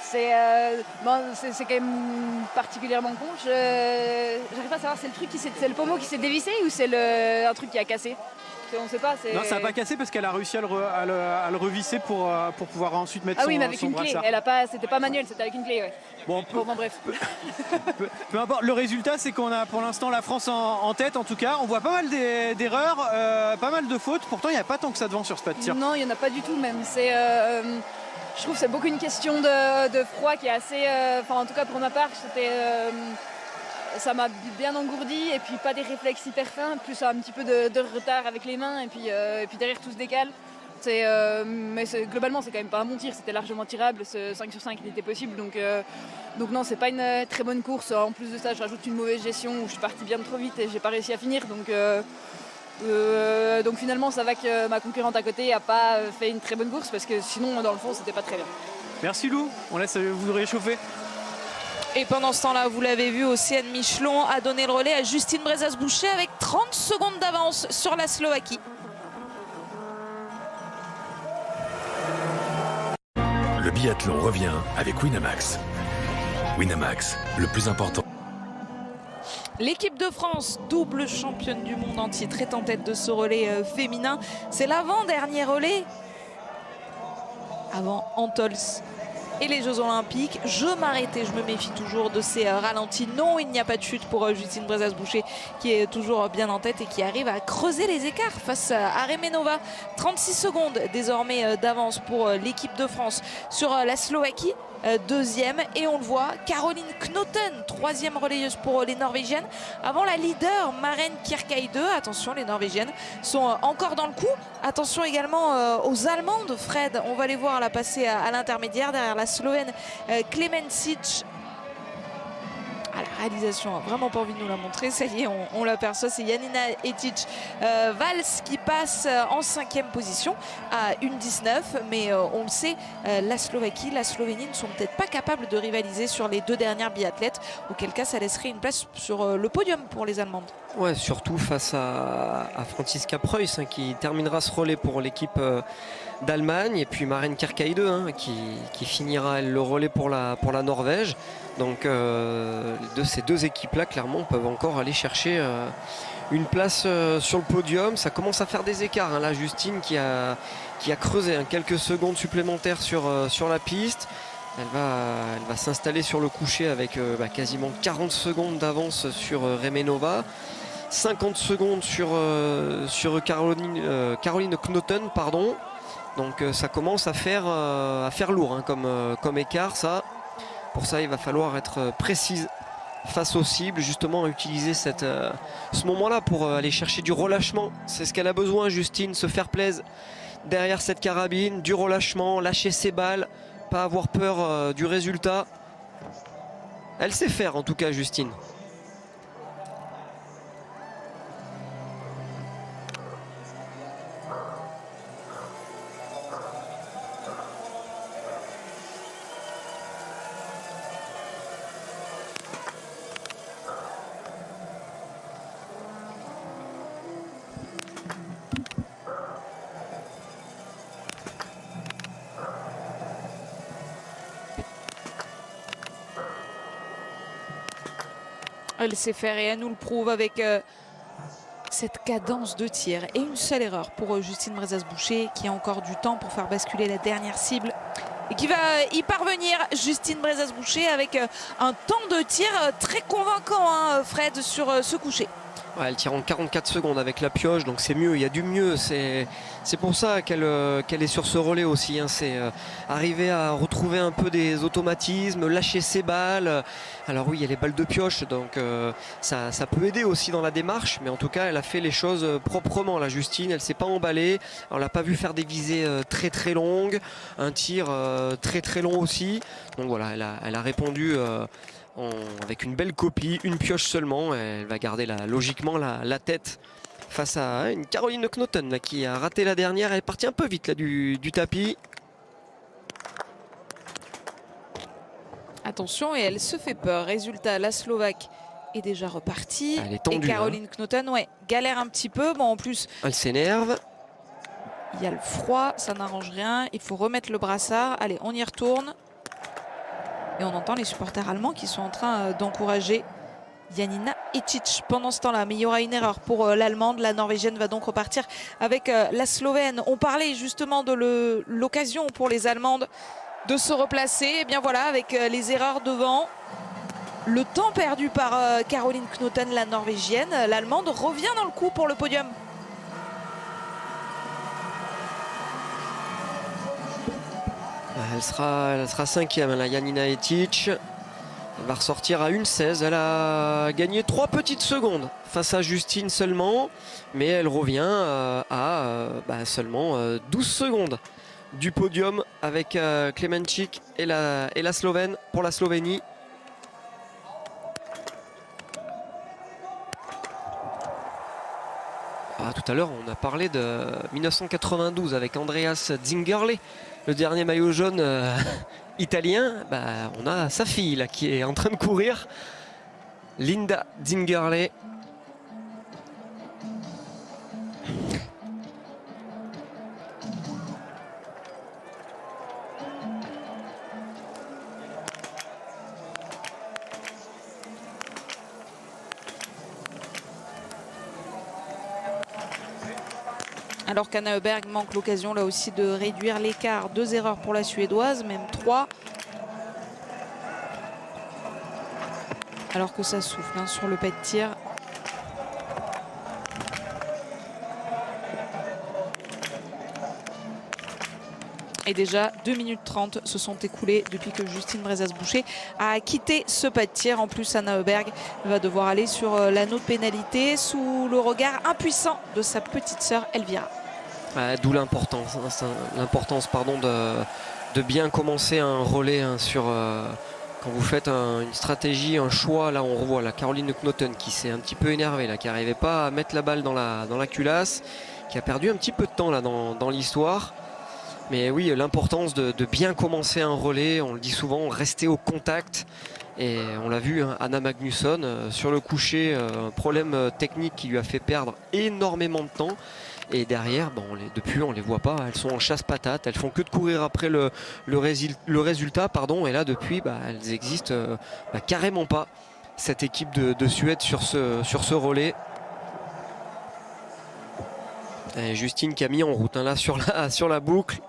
S6: C'est quand même particulièrement con. J'arrive pas à savoir, c'est le pommeau qui s'est dévissé ou c'est un truc qui a cassé? On ne sait pas.
S5: Non, ça n'a pas cassé parce qu'elle a réussi à le revisser pour pouvoir ensuite mettre
S6: oui, mais avec une clé. C'était pas manuel, c'était avec une clé. Ouais.
S5: Bon,
S6: bref.
S5: Peu importe. Le résultat, c'est qu'on a pour l'instant la France en tête. En tout cas, on voit pas mal d'erreurs, pas mal de fautes. Pourtant, il n'y a pas tant que ça devant sur ce pas de tir.
S6: Non, il n'y en a pas du tout même. Je trouve que c'est beaucoup une question de froid qui est assez... en tout cas pour ma part, ça m'a bien engourdi et puis pas des réflexes hyper fins, plus un petit peu de retard avec les mains et puis derrière tout se décale. Mais globalement c'est quand même pas un bon tir, c'était largement tirable, ce 5 sur 5 il était possible donc non, c'est pas une très bonne course. En plus de ça, je rajoute une mauvaise gestion où je suis partie bien trop vite et j'ai pas réussi à finir, donc finalement ça va que ma concurrente à côté a pas fait une très bonne course parce que sinon dans le fond c'était pas très bien.
S5: Merci Lou, on laisse vous réchauffer.
S3: Et pendant ce temps-là, vous l'avez vu, Océane Michelon a donné le relais à Justine Brezas-Boucher avec 30 secondes d'avance sur la Slovaquie.
S7: Le biathlon revient avec Winamax. Winamax, le plus important.
S3: L'équipe de France, double championne du monde en titre, est en tête de ce relais féminin. C'est l'avant-dernier relais avant Antols et les Jeux Olympiques. Je m'arrêtais, je me méfie toujours de ces ralentis. Non, il n'y a pas de chute pour Justine Brezas-Boucher qui est toujours bien en tête et qui arrive à creuser les écarts face à Remenova. 36 secondes désormais d'avance pour l'équipe de France sur la Slovaquie. Deuxième, et on le voit, Caroline Knoten, troisième relayeuse pour les Norvégiennes, avant la leader Maren Kierkeide. Attention, les Norvégiennes sont encore dans le coup. Attention également aux Allemandes, Fred, on va les voir là passer à l'intermédiaire derrière la Slovène Klemencic. Ah, la réalisation a vraiment pas envie de nous la montrer, ça y est, on l'aperçoit, c'est Janina Etic-Vals qui passe en 5e position à 1,19, mais on le sait, la Slovaquie, la Slovénie ne sont peut-être pas capables de rivaliser sur les 2 dernières biathlètes, auquel cas ça laisserait une place sur le podium pour les Allemandes.
S4: Ouais, surtout face à Franziska Preuss qui terminera ce relais pour l'équipe d'Allemagne, et puis Maren Kierkeide qui finira le relais pour la Norvège. Donc ces deux équipes là clairement peuvent encore aller chercher une place sur le podium. Ça commence à faire des écarts, hein. Là, Justine qui a creusé, hein, quelques secondes supplémentaires sur la piste. Elle va s'installer sur le coucher avec quasiment 40 secondes d'avance sur Remenova. 50 secondes sur Caroline Knoten, pardon. Donc ça commence à faire lourd, hein, comme écart, ça. Pour ça, il va falloir être précise face aux cibles, justement utiliser ce moment-là pour aller chercher du relâchement. C'est ce qu'elle a besoin, Justine, se faire plaisir derrière cette carabine, du relâchement, lâcher ses balles, pas avoir peur du résultat. Elle sait faire en tout cas, Justine.
S3: Elle sait faire et elle nous le prouve avec cette cadence de tir. Et une seule erreur pour Justine Brezas-Boucher qui a encore du temps pour faire basculer la dernière cible. Et qui va y parvenir, Justine Brezas-Boucher, avec un temps de tir très convaincant, hein, Fred, sur ce coucher.
S4: Ouais, elle tire en 44 secondes avec la pioche, donc c'est mieux, il y a du mieux. C'est pour ça qu'elle est sur ce relais aussi, hein. C'est arriver à retrouver un peu des automatismes, lâcher ses balles. Alors oui, il y a les balles de pioche, donc ça peut aider aussi dans la démarche, mais en tout cas, elle a fait les choses proprement, la Justine. Elle s'est pas emballée, on l'a pas vu faire des visées très très longues, un tir très très long aussi. Donc voilà, elle a répondu avec une belle copie, une pioche seulement. Elle va garder logiquement la tête face à une Caroline Knoten là, qui a raté la dernière. Elle est partie un peu vite là, du tapis.
S3: Attention, et elle se fait peur. Résultat, la Slovaque est déjà repartie.
S4: Elle est tendue,
S3: et Caroline Knoten, ouais, galère un petit peu. Bon, en plus,
S4: elle s'énerve.
S3: Il y a le froid, ça n'arrange rien. Il faut remettre le brassard. Allez, on y retourne. Et on entend les supporters allemands qui sont en train d'encourager Janina Ecic pendant ce temps-là. Mais il y aura une erreur pour l'Allemande. La Norvégienne va donc repartir avec la Slovène. On parlait justement de l'occasion pour les Allemandes de se replacer. Et bien voilà, avec les erreurs devant, le temps perdu par Caroline Knoten, la Norvégienne, l'Allemande revient dans le coup pour le podium.
S4: Elle sera cinquième, la Janina Ecic. Elle va ressortir à 1,16. Elle a gagné 3 petites secondes face à Justine seulement. Mais elle revient à seulement 12 secondes du podium avec Klemenčić et la Slovène pour la Slovénie. Tout à l'heure, on a parlé de 1992 avec Andreas Zingerle. Le dernier maillot jaune italien, on a sa fille là, qui est en train de courir, Linda Zingerle.
S3: Alors qu'Anna Öberg manque l'occasion là aussi de réduire l'écart. 2 erreurs pour la Suédoise, même 3. Alors que ça souffle sur le pas de tir. Et déjà 2 minutes 30 se sont écoulées depuis que Justine Brezas-Boucher a quitté ce pas de tir. En plus, Anna Öberg va devoir aller sur l'anneau de pénalité sous le regard impuissant de sa petite sœur Elvira.
S4: D'où l'importance de bien commencer un relais sur quand vous faites une stratégie, un choix. Là on revoit la Caroline Knoten qui s'est un petit peu énervée là, qui n'arrivait pas à mettre la balle dans la culasse, qui a perdu un petit peu de temps là dans l'histoire. Mais oui, l'importance de bien commencer un relais, on le dit souvent, rester au contact. Et on l'a vu, Anna Magnusson sur le coucher, un problème technique qui lui a fait perdre énormément de temps. Et derrière, depuis on les voit pas, elles sont en chasse-patate, elles font que de courir après le résultat, et là depuis elles existent carrément pas, cette équipe de Suède sur ce relais. Et Justine qui a mis en route hein, là sur la boucle.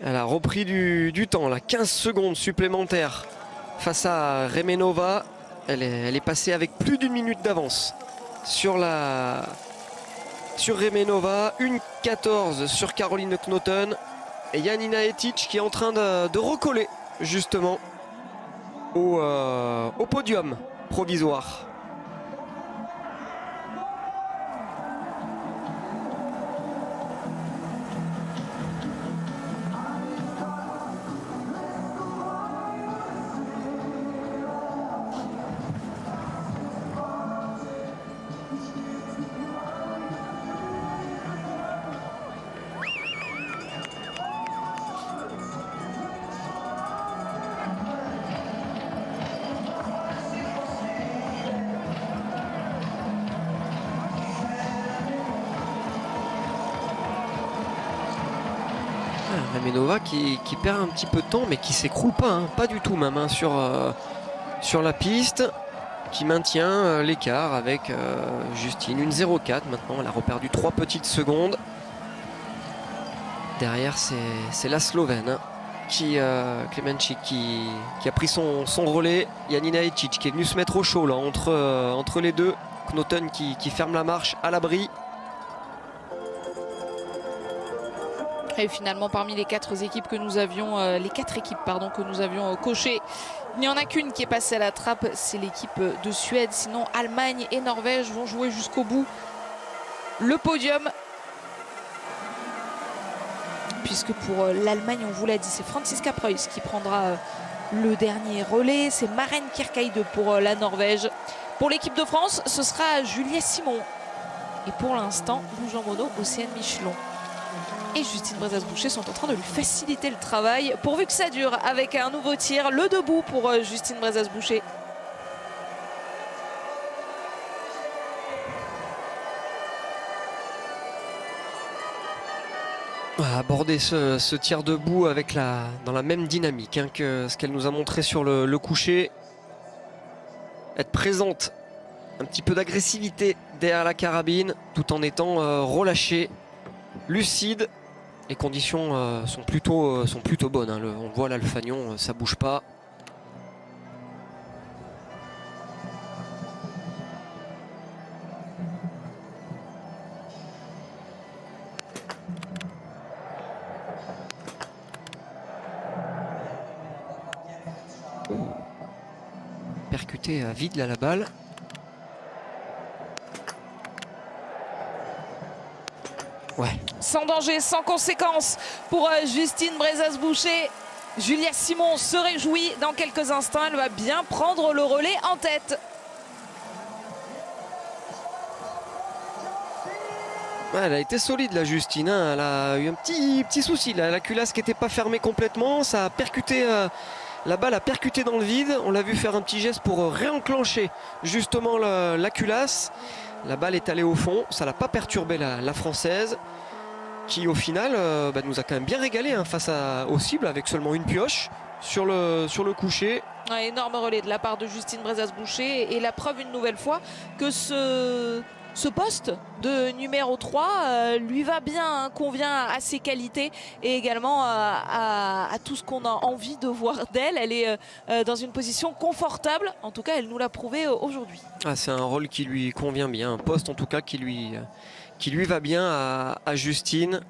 S4: Elle a repris du temps, là, 15 secondes supplémentaires face à Remenova. Elle est passée avec plus d'1 minute d'avance sur Remenova. 1,14 sur Caroline Knoten. Et Janina Etic qui est en train de recoller justement au podium provisoire. Remenova qui perd un petit peu de temps mais qui s'écroule pas, hein, pas du tout même hein, sur la piste, qui maintient l'écart avec Justine, 1,04 maintenant, elle a reperdu 3 petites secondes. Derrière c'est la Slovène hein, Klemenčić qui a pris son relais. Janina Etic qui est venue se mettre au chaud là, entre les deux. Knoten qui ferme la marche à l'abri.
S3: Et finalement, parmi les 4 équipes que nous avions, cochées, il n'y en a qu'une qui est passée à la trappe, c'est l'équipe de Suède. Sinon, Allemagne et Norvège vont jouer jusqu'au bout le podium. Puisque pour l'Allemagne, on vous l'a dit, c'est Franziska Preuss qui prendra le dernier relais. C'est Maren Kierkeide pour la Norvège. Pour l'équipe de France, ce sera Julia Simon. Et pour l'instant, Lou Jean Monod, Océane Michelon et Justine Brezas-Boucher sont en train de lui faciliter le travail pourvu que ça dure avec un nouveau tir, le debout pour Justine Brezas-Boucher.
S4: Aborder ce tir debout avec dans la même dynamique hein, que ce qu'elle nous a montré sur le coucher. Être présente, un petit peu d'agressivité derrière la carabine tout en étant relâchée, lucide. Les conditions sont plutôt bonnes. Hein. On voit là le fanion, ça bouge pas. Percuté à vide là la balle. Ouais.
S3: Sans danger, sans conséquence pour Justine Brezas-Boucher. Julia Simon se réjouit dans quelques instants. Elle va bien prendre le relais en tête.
S4: Ouais, elle a été solide la Justine. Hein. Elle a eu un petit souci. Là. La culasse qui n'était pas fermée complètement. Ça a percuté. La balle a percuté dans le vide. On l'a vu faire un petit geste pour réenclencher justement la culasse. La balle est allée au fond, ça n'a pas perturbé la Française qui au final nous a quand même bien régalé hein, face aux cibles avec seulement une pioche sur le coucher.
S3: Un énorme relais de la part de Justine Brezas-Boucher et la preuve une nouvelle fois que ce poste de numéro 3 lui va bien, hein, convient à ses qualités et également à tout ce qu'on a envie de voir d'elle. Elle est dans une position confortable, en tout cas elle nous l'a prouvé aujourd'hui.
S4: C'est un rôle qui lui convient bien, un poste en tout cas qui lui va bien à Justine.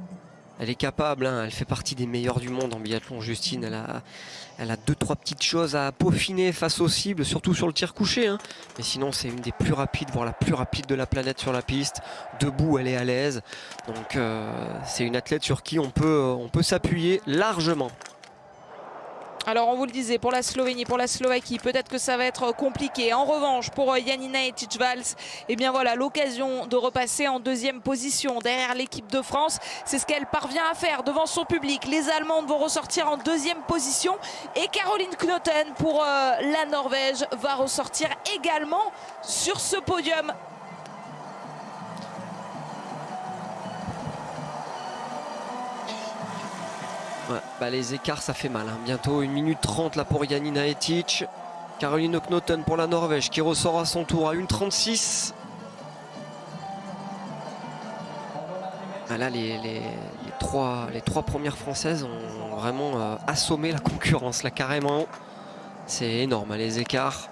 S4: Elle est capable, hein, elle fait partie des meilleures du monde en biathlon. Justine, elle a 2-3 petites choses à peaufiner face aux cibles, surtout sur le tir couché. Hein. Mais sinon, c'est une des plus rapides, voire la plus rapide de la planète sur la piste. Debout, elle est à l'aise. Donc, c'est une athlète sur qui on peut s'appuyer largement.
S3: Alors on vous le disait, pour la Slovénie, pour la Slovaquie, peut-être que ça va être compliqué. En revanche, pour Janina Etic-Vals, eh bien voilà, l'occasion de repasser en 2e position derrière l'équipe de France. C'est ce qu'elle parvient à faire devant son public. Les Allemandes vont ressortir en 2e position. Et Caroline Knoten pour la Norvège va ressortir également sur ce podium.
S4: Ouais, les écarts ça fait mal hein. Bientôt 1 minute 30 là pour Janina Etic. Caroline Knoten pour la Norvège qui ressort à son tour à 1,36. Là, les trois premières françaises ont vraiment assommé la concurrence, là, carrément. C'est énorme, les écarts.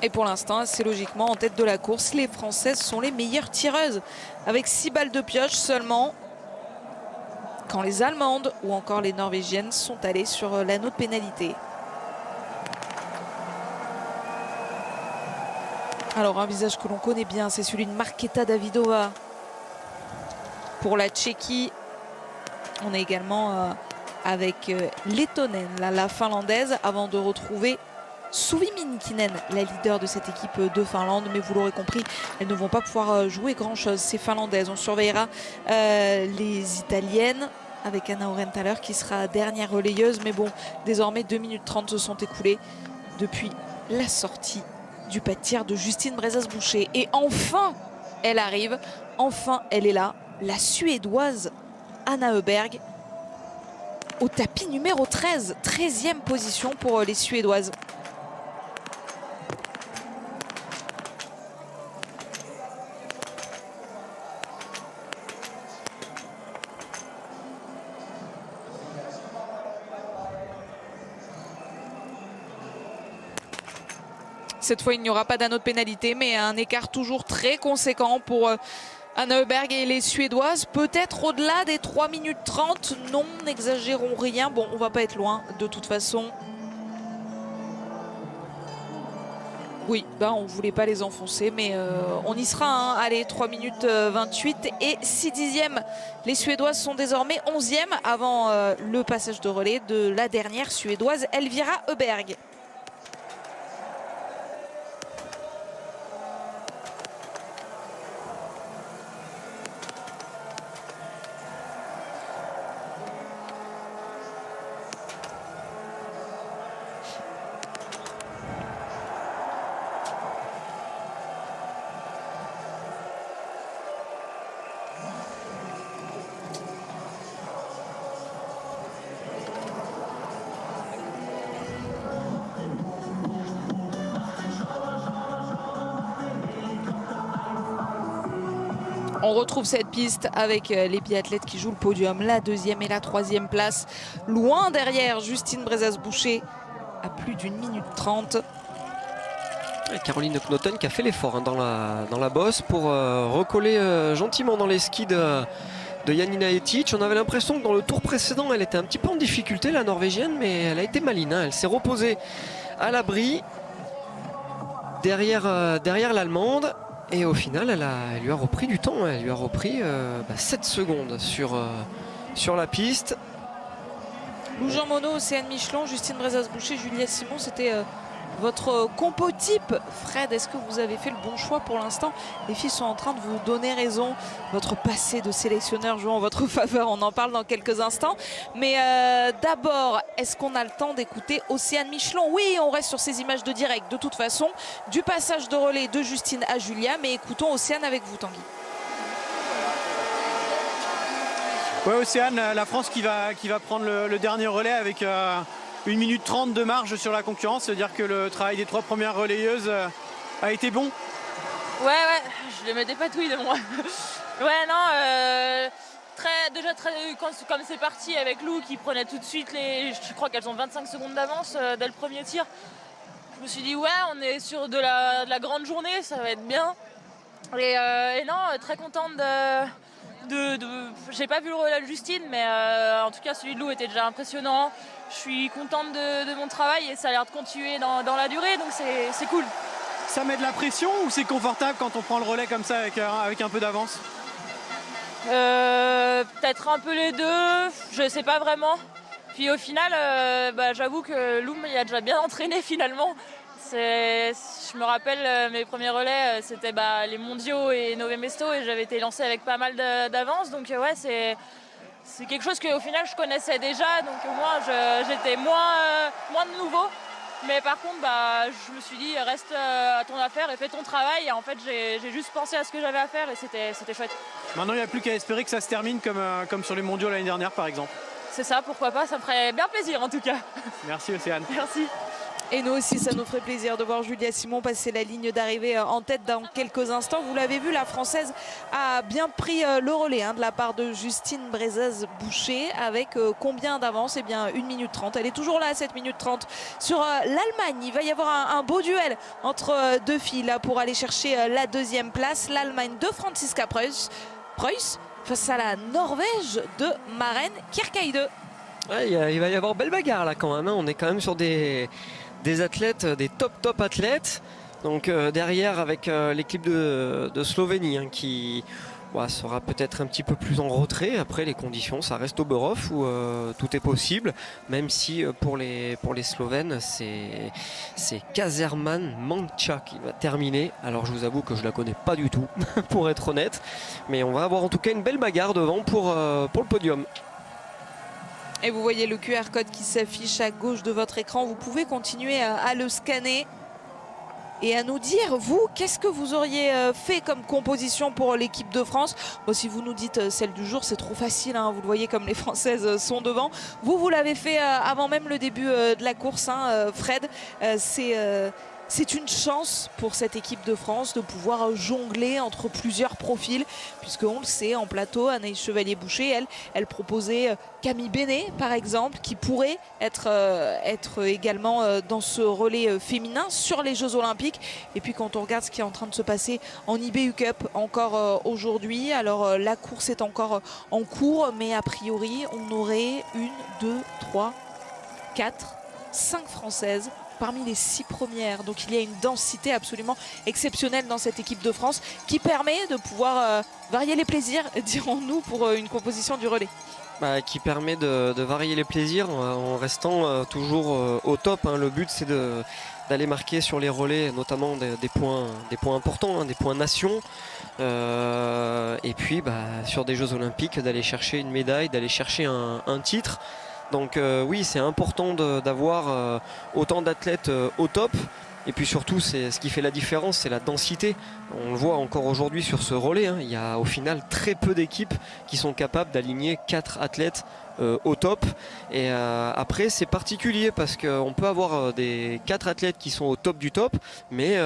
S3: Et pour l'instant, c'est logiquement en tête de la course. Les Françaises sont les meilleures tireuses, avec 6 balles de pioche seulement. Quand les Allemandes ou encore les Norvégiennes sont allées sur l'anneau de pénalité. Alors un visage que l'on connaît bien, c'est celui de Markéta Davidová. Pour la Tchéquie, on est également avec Lettonen, la finlandaise, avant de retrouver Suvi Minkinen, la leader de cette équipe de Finlande. Mais vous l'aurez compris, elles ne vont pas pouvoir jouer grand-chose, ces Finlandaises. On surveillera les Italiennes avec Anna Orenthaler qui sera dernière relayeuse. Mais bon, désormais 2 minutes 30 se sont écoulées depuis la sortie du pas de tir de Justine Brezas-Boucher. Et enfin, elle arrive. Enfin, elle est là. La Suédoise Anna Öberg au tapis numéro 13. 13e position pour les Suédoises. Cette fois, il n'y aura pas d'anneau de pénalité, mais un écart toujours très conséquent pour Anna Öberg et les Suédoises. Peut-être au-delà des 3 minutes 30. Non, n'exagérons rien. Bon, on va pas être loin de toute façon. Oui, on ne voulait pas les enfoncer, mais on y sera. Hein. Allez, 3 minutes 28 et 6 dixièmes. Les Suédoises sont désormais 11e avant le passage de relais de la dernière Suédoise, Elvira Öberg. On retrouve cette piste avec les biathlètes qui jouent le podium, la 2e et la 3e place. Loin derrière, Justine Brezas-Boucher à plus d'1 minute 30.
S4: Et Caroline Knoten qui a fait l'effort dans la bosse pour recoller gentiment dans les skis de Janina Etic. On avait l'impression que dans le tour précédent, elle était un petit peu en difficulté, la Norvégienne, mais elle a été maline. Elle s'est reposée à l'abri derrière l'Allemande. Et au final, elle lui a repris du temps. Elle lui a repris 7 secondes sur la piste.
S3: Lou Jean Monod, Océane Michelon, Justine Brezas-Boucher, Juliette Simon, c'était votre compo type. Fred, est-ce que vous avez fait le bon choix pour l'instant? Les filles sont en train de vous donner raison. Votre passé de sélectionneur joue en votre faveur. On en parle dans quelques instants. Mais d'abord, est-ce qu'on a le temps d'écouter Océane Michelon? Oui, on reste sur ces images de direct de toute façon. Du passage de relais de Justine à Julia. Mais écoutons Océane avec vous, Tanguy.
S5: Ouais, Océane, la France qui va prendre le dernier relais avec 1 minute 30 de marge sur la concurrence. C'est-à-dire que le travail des 3 premières relayeuses a été bon.
S8: Ouais, je les mettais pas douilles de moi. Ouais, non, comme c'est parti avec Lou qui prenait tout de suite je crois qu'elles ont 25 secondes d'avance dès le premier tir. Je me suis dit, ouais, on est sur de la grande journée, ça va être bien. Et non, très contente j'ai pas vu le relais de Justine, mais en tout cas celui de Lou était déjà impressionnant. Je suis contente de mon travail et ça a l'air de continuer dans la durée, donc c'est cool.
S5: Ça met de la pression ou c'est confortable quand on prend le relais comme ça avec un peu d'avance?
S8: Peut-être un peu les deux, je sais pas vraiment. Puis au final, j'avoue que Lou il a déjà bien entraîné finalement. Je me rappelle mes premiers relais, c'était les mondiaux et Nové Mesto et j'avais été lancée avec pas mal d'avance. Donc ouais, c'est quelque chose qu'au final je connaissais déjà. Donc au moins j'étais moins de nouveau. Mais par contre, je me suis dit, reste à ton affaire et fais ton travail. Et en fait, j'ai juste pensé à ce que j'avais à faire et c'était chouette.
S5: Maintenant, il n'y a plus qu'à espérer que ça se termine comme sur les mondiaux l'année dernière, par exemple.
S8: C'est ça, pourquoi pas, ça me ferait bien plaisir en tout cas.
S5: Merci Océane.
S8: Merci.
S3: Et nous aussi, ça nous ferait plaisir de voir Julia Simon passer la ligne d'arrivée en tête dans quelques instants. Vous l'avez vu, la Française a bien pris le relais de la part de Justine Brezaz-Boucher avec combien d'avance? Eh bien 1 minute 30. Elle est toujours là à 7 minutes 30 sur l'Allemagne. Il va y avoir un beau duel entre deux filles là pour aller chercher la deuxième place. L'Allemagne de Franziska Preuss face à la Norvège de Maren Kierkeide.
S4: Ouais, il va y avoir belle bagarre là quand même. On est quand même sur des athlètes, des top athlètes. Donc derrière avec l'équipe de Slovénie qui sera peut-être un petit peu plus en retrait. Après les conditions, ça reste Oberhof où tout est possible. Même si pour les Slovènes, c'est Kazerman Mancha qui va terminer. Alors je vous avoue que je la connais pas du tout pour être honnête. Mais on va avoir en tout cas une belle bagarre devant pour le podium.
S3: Et vous voyez le QR code qui s'affiche à gauche de votre écran. Vous pouvez continuer à le scanner et à nous dire, vous, qu'est-ce que vous auriez fait comme composition pour l'équipe de France? Bon, si vous nous dites celle du jour, c'est trop facile, vous le voyez comme les Françaises sont devant. Vous l'avez fait avant même le début de la course, Fred. C'est une chance pour cette équipe de France de pouvoir jongler entre plusieurs profils, puisqu'on le sait, en plateau, Anaïs Chevalier-Boucher, elle proposait Camille Bénet, par exemple, qui pourrait être également dans ce relais féminin sur les Jeux Olympiques. Et puis quand on regarde ce qui est en train de se passer en IBU Cup encore aujourd'hui, alors la course est encore en cours, mais a priori, on aurait 1, 2, 3, 4, 5 Françaises parmi les 6 premières. Donc il y a une densité absolument exceptionnelle dans cette équipe de France qui permet de pouvoir varier les plaisirs, dirons-nous, pour une composition du relais.
S4: Qui permet de varier les plaisirs en restant toujours au top. Le but c'est d'aller marquer sur les relais notamment des points importants, des points nations. Et puis sur des Jeux Olympiques d'aller chercher une médaille, d'aller chercher un titre. Donc oui, c'est important d'avoir autant d'athlètes au top. Et puis surtout, c'est ce qui fait la différence, c'est la densité. On le voit encore aujourd'hui sur ce relais. Il y a au final très peu d'équipes qui sont capables d'aligner 4 athlètes au top. Et après, c'est particulier parce qu'on peut avoir des 4 athlètes qui sont au top du top, mais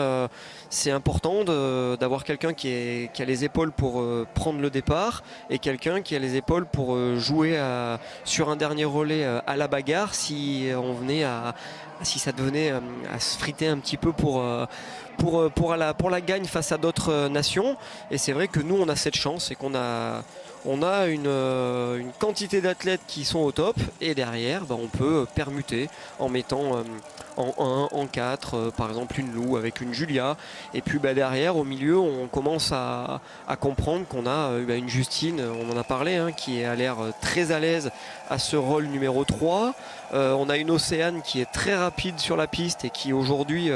S4: c'est important d'avoir quelqu'un qui a les épaules pour prendre le départ et quelqu'un qui a les épaules pour jouer sur un dernier relais à la bagarre si ça devenait à se friter un petit peu pour la gagne face à d'autres nations. Et c'est vrai que nous on a cette chance et qu'on a une quantité d'athlètes qui sont au top et derrière on peut permuter en mettant en 1, en 4, par exemple une Lou avec une Julia, et puis derrière au milieu on commence à comprendre qu'on a une Justine, on en a parlé, qui a l'air très à l'aise à ce rôle numéro 3. On a une Océane qui est très rapide sur la piste et qui aujourd'hui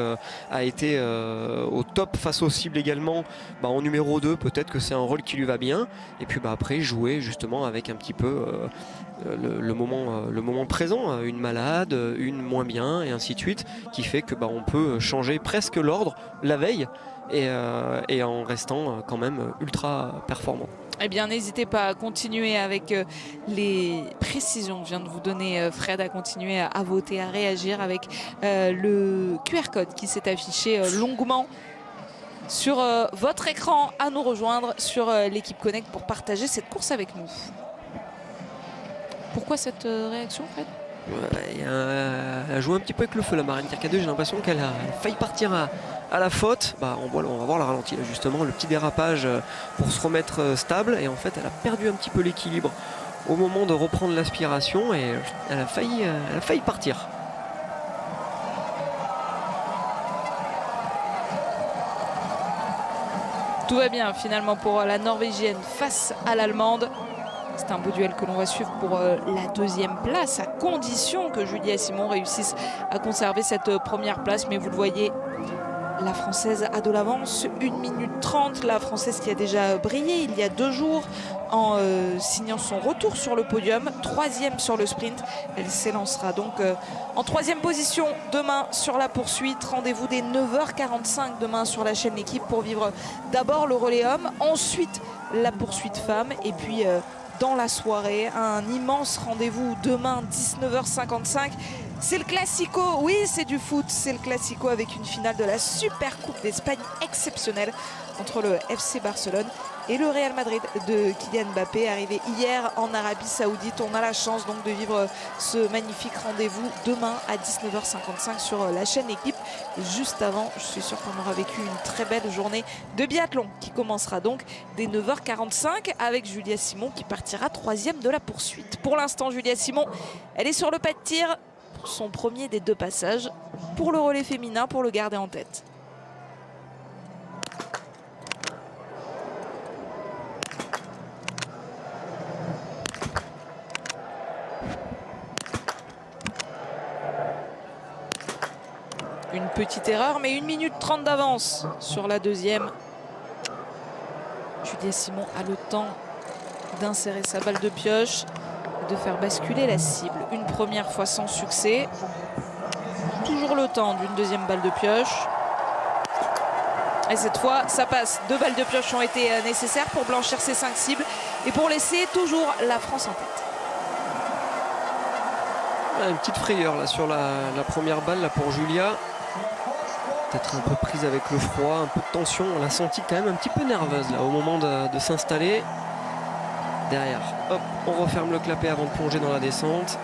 S4: a été au top face aux cibles également, en numéro 2, peut-être que c'est un rôle qui lui va bien, et puis après jouer justement avec un petit peu le moment présent, une malade, une moins bien et ainsi de suite, qui fait que on peut changer presque l'ordre la veille et en restant quand même ultra performant.
S3: Eh bien, n'hésitez pas à continuer avec les précisions que vient de vous donner Fred, à continuer à voter, à réagir avec le QR code qui s'est affiché longuement sur votre écran, à nous rejoindre sur l'équipe Connect pour partager cette course avec nous. Pourquoi cette réaction, Fred?
S4: Elle a joué un petit peu avec le feu, la Maren Kierkeide. J'ai l'impression qu'elle a failli partir à la faute. On va voir la ralentie là, justement, le petit dérapage pour se remettre stable, et en fait elle a perdu un petit peu l'équilibre au moment de reprendre l'aspiration et elle a failli partir.
S3: Tout va bien finalement pour la Norvégienne face à l'Allemande. C'est un beau duel que l'on va suivre pour la deuxième place, à condition que Julia Simon réussisse à conserver cette première place. Mais vous le voyez, la Française a de l'avance, 1 minute 30. La Française qui a déjà brillé il y a 2 jours en signant son retour sur le podium, 3e sur le sprint. Elle s'élancera donc en 3e position demain sur la poursuite. Rendez-vous dès 9h45 demain sur la chaîne L'équipe pour vivre d'abord le relais homme, ensuite la poursuite femme, et puis dans la soirée, un immense rendez-vous demain 19h55 C'est le Classico, oui c'est du foot, c'est le Classico avec une finale de la Super Coupe d'Espagne exceptionnelle entre le FC Barcelone et le Real Madrid de Kylian Mbappé, arrivé hier en Arabie Saoudite. On a la chance donc de vivre ce magnifique rendez-vous demain à 19h55 sur la chaîne Équipe. Et juste avant, je suis sûre qu'on aura vécu une très belle journée de biathlon qui commencera donc dès 9h45 avec Julia Simon qui partira 3e de la poursuite. Pour l'instant, Julia Simon, elle est sur le pas de tir. Son premier des 2 passages pour le relais féminin, pour le garder en tête. Une petite erreur, mais 1 minute 30 d'avance sur la deuxième. Julia Simon a le temps d'insérer sa balle de pioche, de faire basculer la cible. Une première fois sans succès. Toujours le temps d'une deuxième balle de pioche. Et cette fois, ça passe. 2 balles de pioche ont été nécessaires pour blanchir ces 5 cibles et pour laisser toujours la France en tête.
S4: Une petite frayeur là sur la première balle là pour Julia. Peut-être un peu prise avec le froid, un peu de tension. On l'a senti quand même un petit peu nerveuse là au moment de s'installer. Derrière, hop, on referme le clapet avant de plonger dans la descente.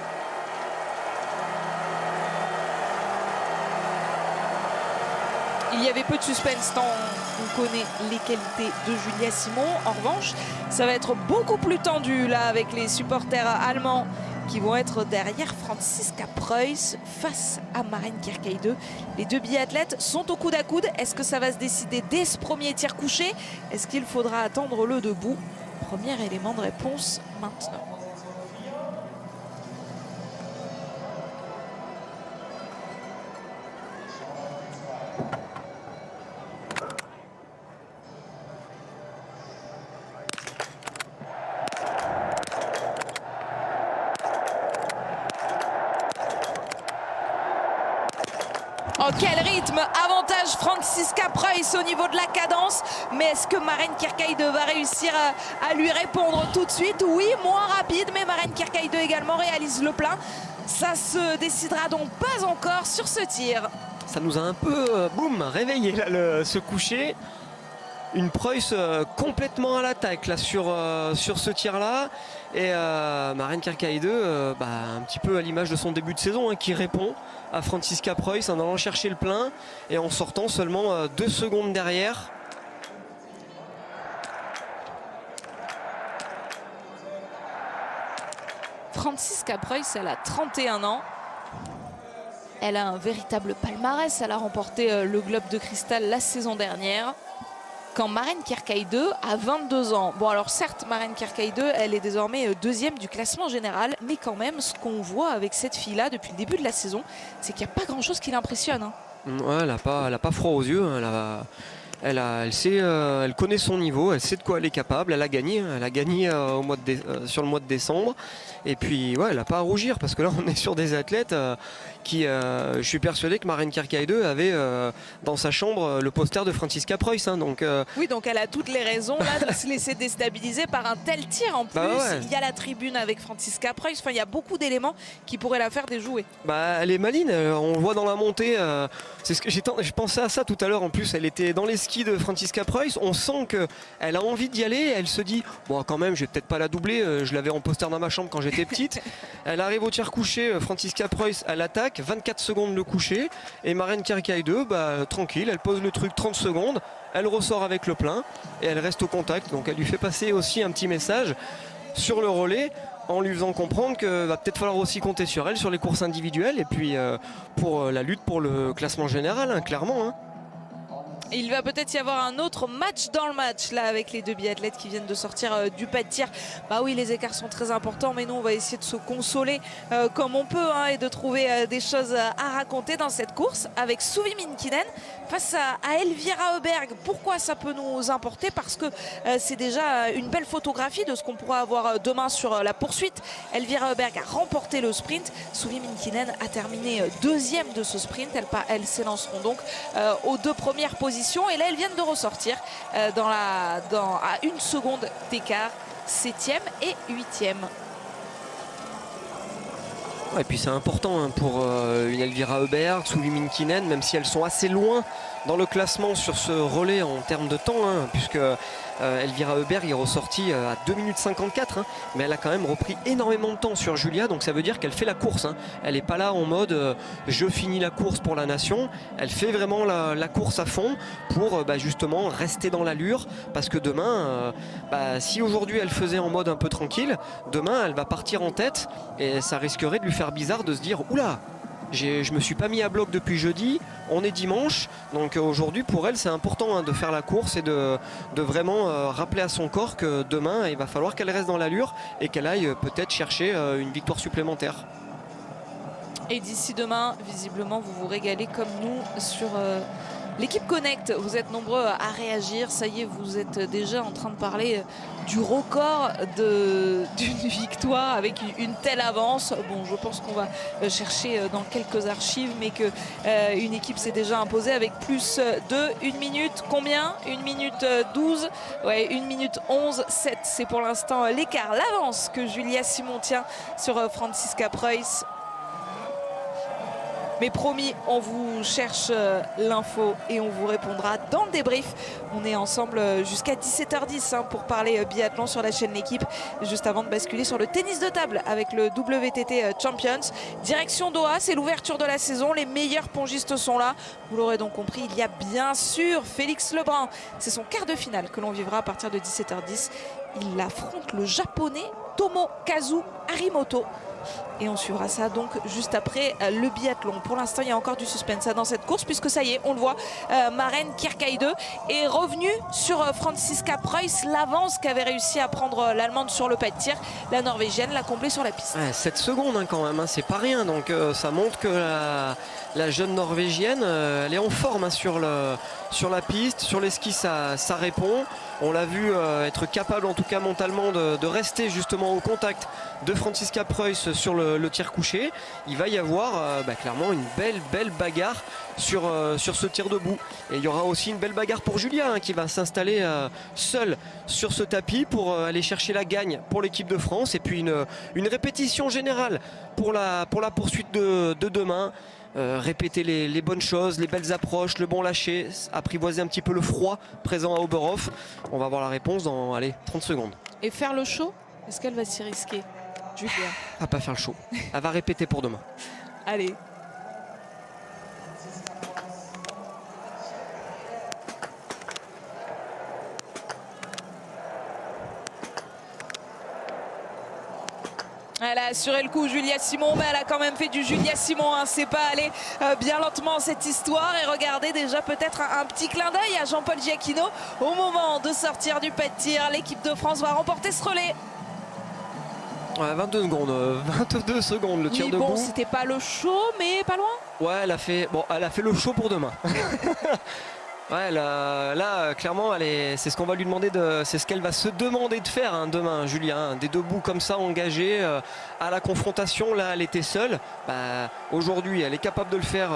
S3: Il y avait peu de suspense tant on connaît les qualités de Julia Simon. En revanche, ça va être beaucoup plus tendu là avec les supporters allemands qui vont être derrière Franziska Preuss face à Maren Kierkegaard. Les 2 biathlètes sont au coude à coude. Est-ce que ça va se décider dès ce premier tir couché? Est-ce qu'il faudra attendre le debout? Premier élément de réponse maintenant. Oh, quel rythme! Avantage Franziska Preuss au niveau de la cadence. Mais est-ce que Maren Kierkegaard va réussir à lui répondre tout de suite? Oui, moins rapide, mais Maren Kierkegaard également réalise le plein. Ça se décidera donc pas encore sur ce tir.
S4: Ça nous a un peu boum, réveillé là, ce coucher. Une Preuss complètement à l'attaque là sur ce tir là. Et Maren Kierkegaard un petit peu à l'image de son début de saison hein, qui répond à Franziska Preuss en allant chercher le plein et en sortant seulement 2 secondes derrière.
S3: Franziska Preuss, elle a 31 ans. Elle a un véritable palmarès. Elle a remporté le Globe de Cristal la saison dernière. Quand Maren Kierkegaard a 22 ans. Bon alors certes, Maren Kierkegaard, elle est désormais 2e du classement général. Mais quand même, ce qu'on voit avec cette fille-là depuis le début de la saison, c'est qu'il n'y a pas grand-chose qui l'impressionne. Hein.
S4: Ouais, elle n'a pas froid aux yeux. Elle connaît son niveau, elle sait de quoi elle est capable. Elle a gagné sur le mois de décembre. Et puis, ouais, elle n'a pas à rougir parce que là, on est sur des athlètes qui, je suis persuadé que Maren Kierkegaard avait dans sa chambre le poster de Franziska Preuss. Hein, donc,
S3: oui, donc elle a toutes les raisons là, de se laisser déstabiliser par un tel tir. En plus,
S4: ouais.
S3: Il y a la tribune avec Franziska Preuss. Enfin, il y a beaucoup d'éléments qui pourraient la faire déjouer.
S4: Elle est maline. On le voit dans la montée. C'est ce que je pensais à ça tout à l'heure. En plus, elle était dans les skis de Franziska Preuss. On sent qu'elle a envie d'y aller. Elle se dit, bon, quand même, je vais peut-être pas la doubler. Je l'avais en poster dans ma chambre quand j'étais petite. Elle arrive au tir couché. Franziska Preuss, elle attaque. 24 secondes le coucher. Et Maren Kierkegaard, tranquille, elle pose le truc 30 secondes. Elle ressort avec le plein. Et elle reste au contact. Donc elle lui fait passer aussi un petit message sur le relais, en lui faisant comprendre qu'il va peut-être falloir aussi compter sur elle sur les courses individuelles et puis pour la lutte pour le classement général, hein, clairement. Hein.
S3: Il va peut-être y avoir un autre match dans le match là avec les 2 biathlètes qui viennent de sortir du pas de tir. Bah oui, les écarts sont très importants, mais nous on va essayer de se consoler comme on peut hein, et de trouver des choses à raconter dans cette course avec Suvi Minkinen face à Elvira Heuberg. Pourquoi ça peut nous importer? Parce que c'est déjà une belle photographie de ce qu'on pourra avoir demain sur la poursuite. Elvira Heuberg a remporté le sprint. Suvi Minkinen a terminé 2e de ce sprint. Elles s'élanceront donc aux 2 premières positions. Et là, elles viennent de ressortir à 1 seconde d'écart, 7e et 8e.
S4: Et puis c'est important pour une Elvira Heuberg, Sully Minkinen, même si elles sont assez loin dans le classement sur ce relais en termes de temps, puisque Elvira Heuberg est ressortie à 2 minutes 54, mais elle a quand même repris énormément de temps sur Julia, donc ça veut dire qu'elle fait la course. Elle n'est pas là en mode je finis la course pour la nation, elle fait vraiment la course à fond pour justement rester dans l'allure, parce que demain, si aujourd'hui elle faisait en mode un peu tranquille, demain elle va partir en tête et ça risquerait de lui faire bizarre de se dire oula, je me suis pas mis à bloc depuis jeudi, on est dimanche, donc aujourd'hui pour elle c'est important de faire la course et de vraiment rappeler à son corps que demain il va falloir qu'elle reste dans l'allure et qu'elle aille peut-être chercher une victoire supplémentaire.
S3: Et d'ici demain, visiblement vous vous régalez comme nous sur l'équipe Connect. Vous êtes nombreux à réagir, ça y est, vous êtes déjà en train de parler du record d'une victoire avec une telle avance. Bon, je pense qu'on va chercher dans quelques archives, mais que une équipe s'est déjà imposée avec plus de 1 minute, combien 1 minute 12, ouais, 1 minute 11, 7, c'est pour l'instant l'écart, l'avance que Julia Simon tient sur Franziska Preuss. Mais promis, on vous cherche l'info et on vous répondra dans le débrief. On est ensemble jusqu'à 17h10 pour parler biathlon sur la chaîne L'Équipe, juste avant de basculer sur le tennis de table avec le WTT Champions. Direction Doha, c'est l'ouverture de la saison. Les meilleurs pongistes sont là. Vous l'aurez donc compris, il y a bien sûr Félix Lebrun. C'est son quart de finale que l'on vivra à partir de 17h10. Il affronte le japonais Tomokazu Harimoto. Et on suivra ça donc juste après le biathlon. Pour l'instant, il y a encore du suspense dans cette course, puisque ça y est, on le voit, Maren Kierkeide est revenue sur Franziska Preuss. L'avance qu'avait réussi à prendre l'Allemande sur le pas de tir, la Norvégienne l'a comblée sur la piste.
S4: 7 secondes quand même, c'est pas rien. Donc ça montre que la jeune Norvégienne, elle est en forme sur la piste. Sur les skis, ça répond. On l'a vu être capable, en tout cas mentalement, de rester justement au contact de Franziska Preuss sur le tir couché. Il va y avoir clairement une belle bagarre sur ce tir debout. Et il y aura aussi une belle bagarre pour Julia qui va s'installer seule sur ce tapis pour aller chercher la gagne pour l'équipe de France. Et puis une répétition générale pour la poursuite de demain. Répéter les bonnes choses, les belles approches, le bon lâcher, apprivoiser un petit peu le froid présent à Oberhof. On va avoir la réponse dans 30 secondes.
S3: Et faire le show, est-ce qu'elle va s'y risquer, Julia?
S4: Elle va pas faire le show, elle va répéter pour demain.
S3: Allez. Elle a assuré le coup, Julia Simon, mais elle a quand même fait du Julia Simon. C'est pas allé bien lentement cette histoire. Et regardez déjà peut-être un petit clin d'œil à Jean-Paul Giacchino. Au moment de sortir du pas de tir, l'équipe de France va remporter ce relais.
S4: Ouais, 22 secondes le tir debout.
S3: Bon, c'était pas le show, mais pas loin.
S4: Ouais, elle a fait le show pour demain. Ouais, là, clairement, c'est ce qu'on va lui demander, c'est ce qu'elle va se demander de faire demain, Julia. Des debout comme ça, engagés à la confrontation. Là, elle était seule. Aujourd'hui, elle est capable de le faire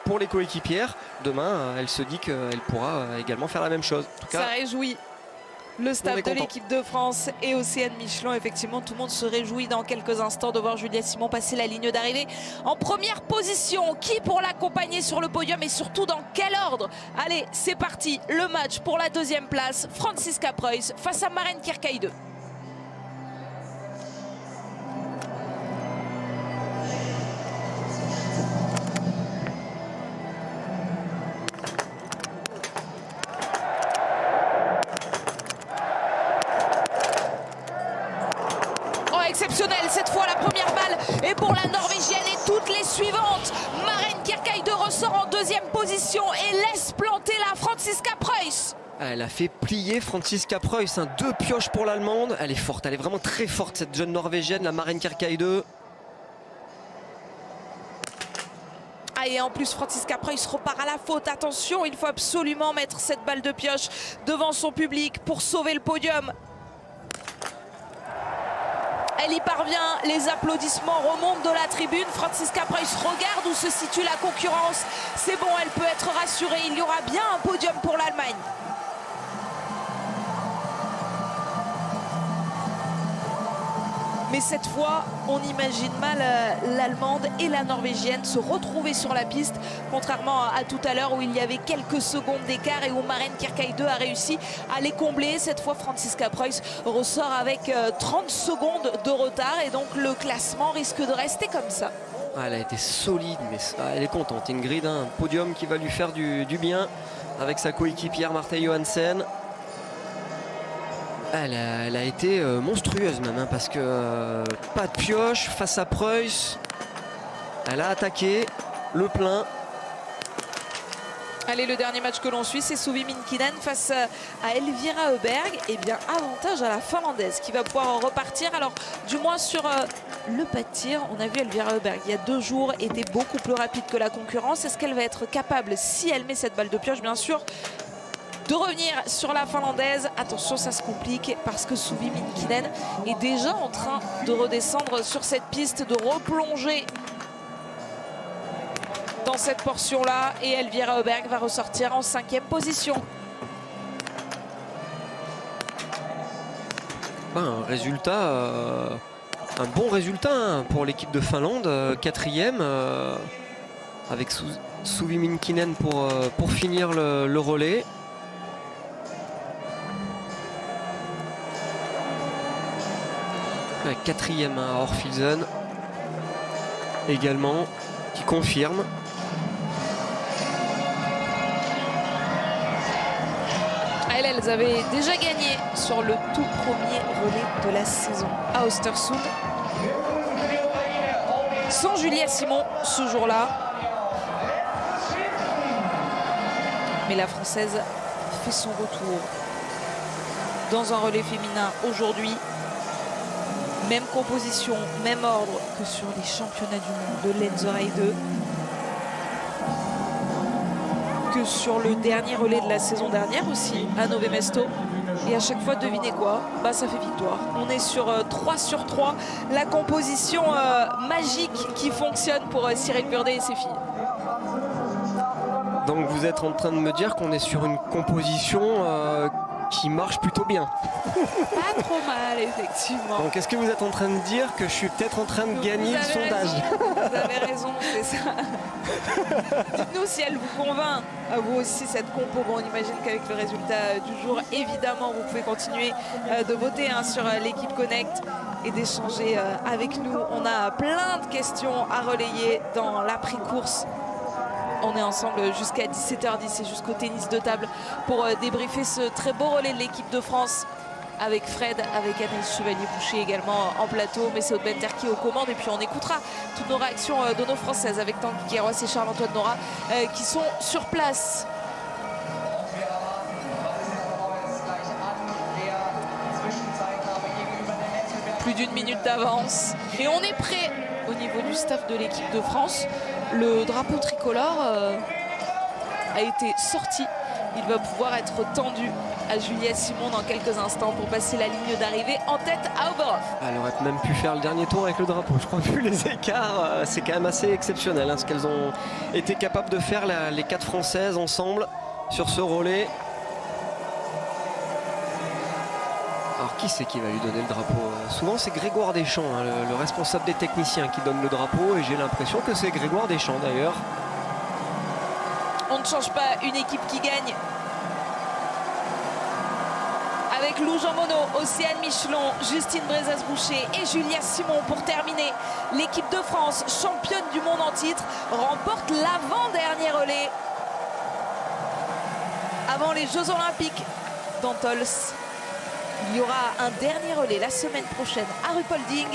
S4: pour les coéquipières. Demain, elle se dit qu'elle pourra également faire la même chose. En tout cas,
S3: ça réjouit le staff de l'équipe de France et Océane Michelon. Effectivement, tout le monde se réjouit dans quelques instants de voir Julia Simon passer la ligne d'arrivée en première position. Qui pour l'accompagner sur le podium et surtout dans quel ordre? Allez, c'est parti, le match pour la 2e place. Franziska Preuss face à Maren Kierkeide. Exceptionnel cette fois, la première balle est pour la Norvégienne et toutes les suivantes. Maren Kierkeide ressort en 2e position et laisse planter la Franziska Preuss.
S4: Elle a fait plier Franziska Preuss, 2 pioches pour l'Allemande. Elle est forte, elle est vraiment très forte cette jeune Norvégienne, la Maren Kierkeide.
S3: Et en plus Franziska Preuss repart à la faute. Attention, il faut absolument mettre cette balle de pioche devant son public pour sauver le podium. Elle y parvient, les applaudissements remontent de la tribune. Franziska Preuss regarde où se situe la concurrence. C'est bon, elle peut être rassurée. Il y aura bien un podium pour l'Allemagne. Mais cette fois, on imagine mal l'Allemande et la Norvégienne se retrouver sur la piste, contrairement à tout à l'heure où il y avait quelques secondes d'écart et où Maren Kierkegaard a réussi à les combler. Cette fois, Franziska Preuss ressort avec 30 secondes de retard et donc le classement risque de rester comme ça.
S4: Elle a été solide, mais elle est contente. Ingrid, un podium qui va lui faire du bien avec sa coéquipière Marthe Johansen. Elle a été monstrueuse même, hein, parce que pas de pioche face à Preuss. Elle a attaqué le plein.
S3: Allez, le dernier match que l'on suit, c'est Suvi Minkinen face à Elvira Öberg. Et bien, avantage à la Finlandaise qui va pouvoir repartir. Alors, du moins sur le pas de tir, on a vu Elvira Öberg il y a 2 jours était beaucoup plus rapide que la concurrence. Est-ce qu'elle va être capable, si elle met cette balle de pioche, bien sûr, de revenir sur la Finlandaise? Attention, ça se complique parce que Suvi Minkinen est déjà en train de redescendre sur cette piste, de replonger dans cette portion-là. Et Elvira Öberg va ressortir en 5e position.
S4: Un résultat, un bon résultat, hein, pour l'équipe de Finlande, 4e, avec Suvi Minkinen pour finir le relais. La 4e à Orfilsen également, qui confirme.
S3: Elles avaient déjà gagné sur le tout premier relais de la saison à Östersund. Sans Julia Simon ce jour-là. Mais la Française fait son retour dans un relais féminin aujourd'hui. Même composition, même ordre que sur les championnats du monde de Lenzerheide. Que sur le dernier relais de la saison dernière aussi, à Nové Mesto. Et à chaque fois, devinez quoi? Bah, ça fait victoire. On est sur 3 sur 3. La composition magique qui fonctionne pour Cyril Burdet et ses filles.
S4: Donc vous êtes en train de me dire qu'on est sur une composition qui marche plutôt bien.
S3: Pas trop mal, effectivement.
S4: Donc est-ce que vous êtes en train de dire que je suis peut-être en train de gagner le sondage?
S3: Vous avez raison, c'est ça. Dites-nous si elle vous convainc, à vous aussi, cette compo. Bon, on imagine qu'avec le résultat du jour, évidemment, vous pouvez continuer de voter, hein, sur l'équipe Connect et d'échanger avec nous. On a plein de questions à relayer dans l'après-course. On est ensemble jusqu'à 17h10 et jusqu'au tennis de table pour débriefer ce très beau relais de l'équipe de France avec Fred, avec Anaïs Chevalier-Boucher également en plateau, mais c'est Aude Benter qui est aux commandes. Et puis on écoutera toutes nos réactions de nos Françaises avec Tanguy Guérois et Charles-Antoine Nora qui sont sur place. Plus d'1 minute d'avance et on est prêt au niveau du staff de l'équipe de France. Le drapeau tricolore a été sorti. Il va pouvoir être tendu à Julia Simon dans quelques instants pour passer la ligne d'arrivée en tête à Oberhof.
S4: Elle aurait même pu faire le dernier tour avec le drapeau. Je crois que vu les écarts, c'est quand même assez exceptionnel, hein, ce qu'elles ont été capables de faire, les 4 Françaises ensemble sur ce relais. Alors qui c'est qui va lui donner le drapeau? Souvent c'est Grégoire Deschamps, hein, le responsable des techniciens, qui donne le drapeau, et j'ai l'impression que c'est Grégoire Deschamps d'ailleurs.
S3: On ne change pas une équipe qui gagne. Avec Lou Jean Monod, Océane Michelon, Justine Brezas-Boucher et Julia Simon pour terminer. L'équipe de France, championne du monde en titre, remporte l'avant-dernier relais avant les Jeux Olympiques d'Antols. Il y aura un dernier relais la semaine prochaine à Ruhpolding.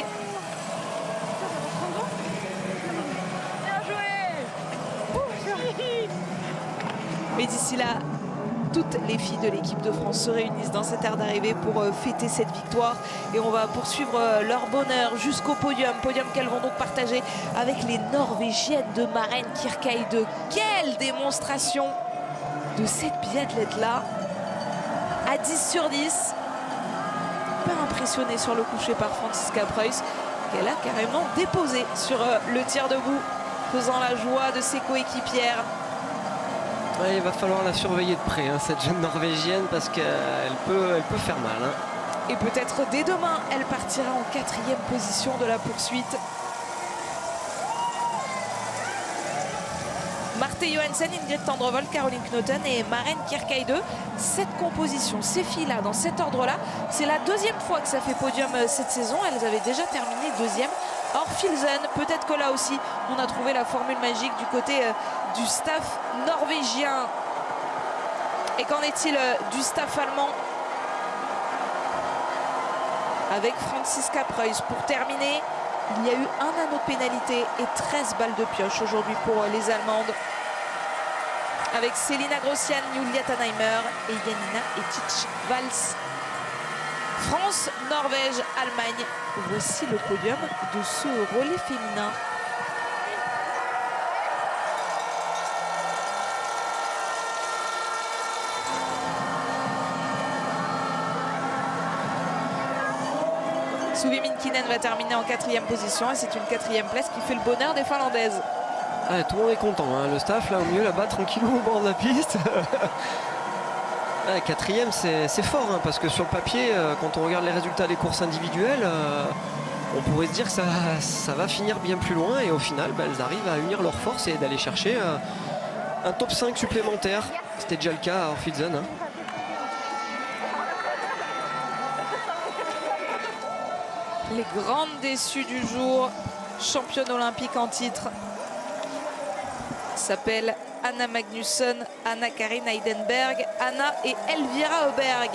S3: Mais d'ici là, toutes les filles de l'équipe de France se réunissent dans cette aire d'arrivée pour fêter cette victoire. Et on va poursuivre leur bonheur jusqu'au podium. Podium qu'elles vont donc partager avec les Norvégiennes de Maren Kierkegaard. Quelle démonstration de cette biathlète-là à 10 sur 10. Pas impressionnée sur le coucher par Franziska Preuss, qu'elle a carrément déposé sur le tir debout, faisant la joie de ses coéquipières.
S4: Ouais, il va falloir la surveiller de près, hein, cette jeune Norvégienne, parce qu'elle peut faire mal, hein.
S3: Et peut-être dès demain, elle partira en 4e position de la poursuite. Marte Johansen, Ingrid Tendrevold, Caroline Knoten et Maren Kierkeide. Cette composition, ces filles-là, dans cet ordre-là, c'est la 2e fois que ça fait podium cette saison. Elles avaient déjà terminé 2e. Or, Filzen, peut-être que là aussi, on a trouvé la formule magique du côté du staff norvégien. Et qu'en est-il du staff allemand? Avec Franziska Preuss pour terminer. Il y a eu un anneau de pénalité et 13 balles de pioche aujourd'hui pour les Allemandes. Avec Selina Grossian, Julia Tannheimer et Janina Etic-Vals. France, Norvège, Allemagne. Voici le podium de ce relais féminin. Suvi Minkinen va terminer en 4e position et c'est une 4e place qui fait le bonheur des Finlandaises.
S4: Ah, tout le monde est content, hein. Le staff là au milieu là-bas tranquillou au bord de la piste. 4e c'est fort hein, parce que sur le papier quand on regarde les résultats des courses individuelles on pourrait se dire que ça va finir bien plus loin et au final elles arrivent à unir leurs forces et d'aller chercher un top 5 supplémentaire. C'était déjà le cas à Orfidsen. Hein.
S3: Les grandes déçues du jour, championne olympique en titre, s'appellent Anna Magnusson, Anna-Karin Heidenberg, Anna et Elvira Öberg,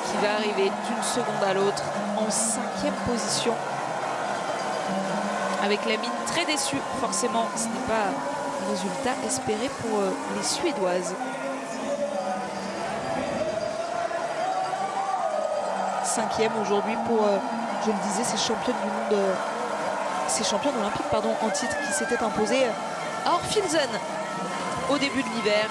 S3: qui va arriver d'une seconde à l'autre en 5e position. Avec la mine très déçue, forcément, ce n'est pas un résultat espéré pour les Suédoises. 5e aujourd'hui pour, je le disais, ces championnes du monde, ces championnes olympiques en titre qui s'étaient imposées à Orfilsen au début de l'hiver,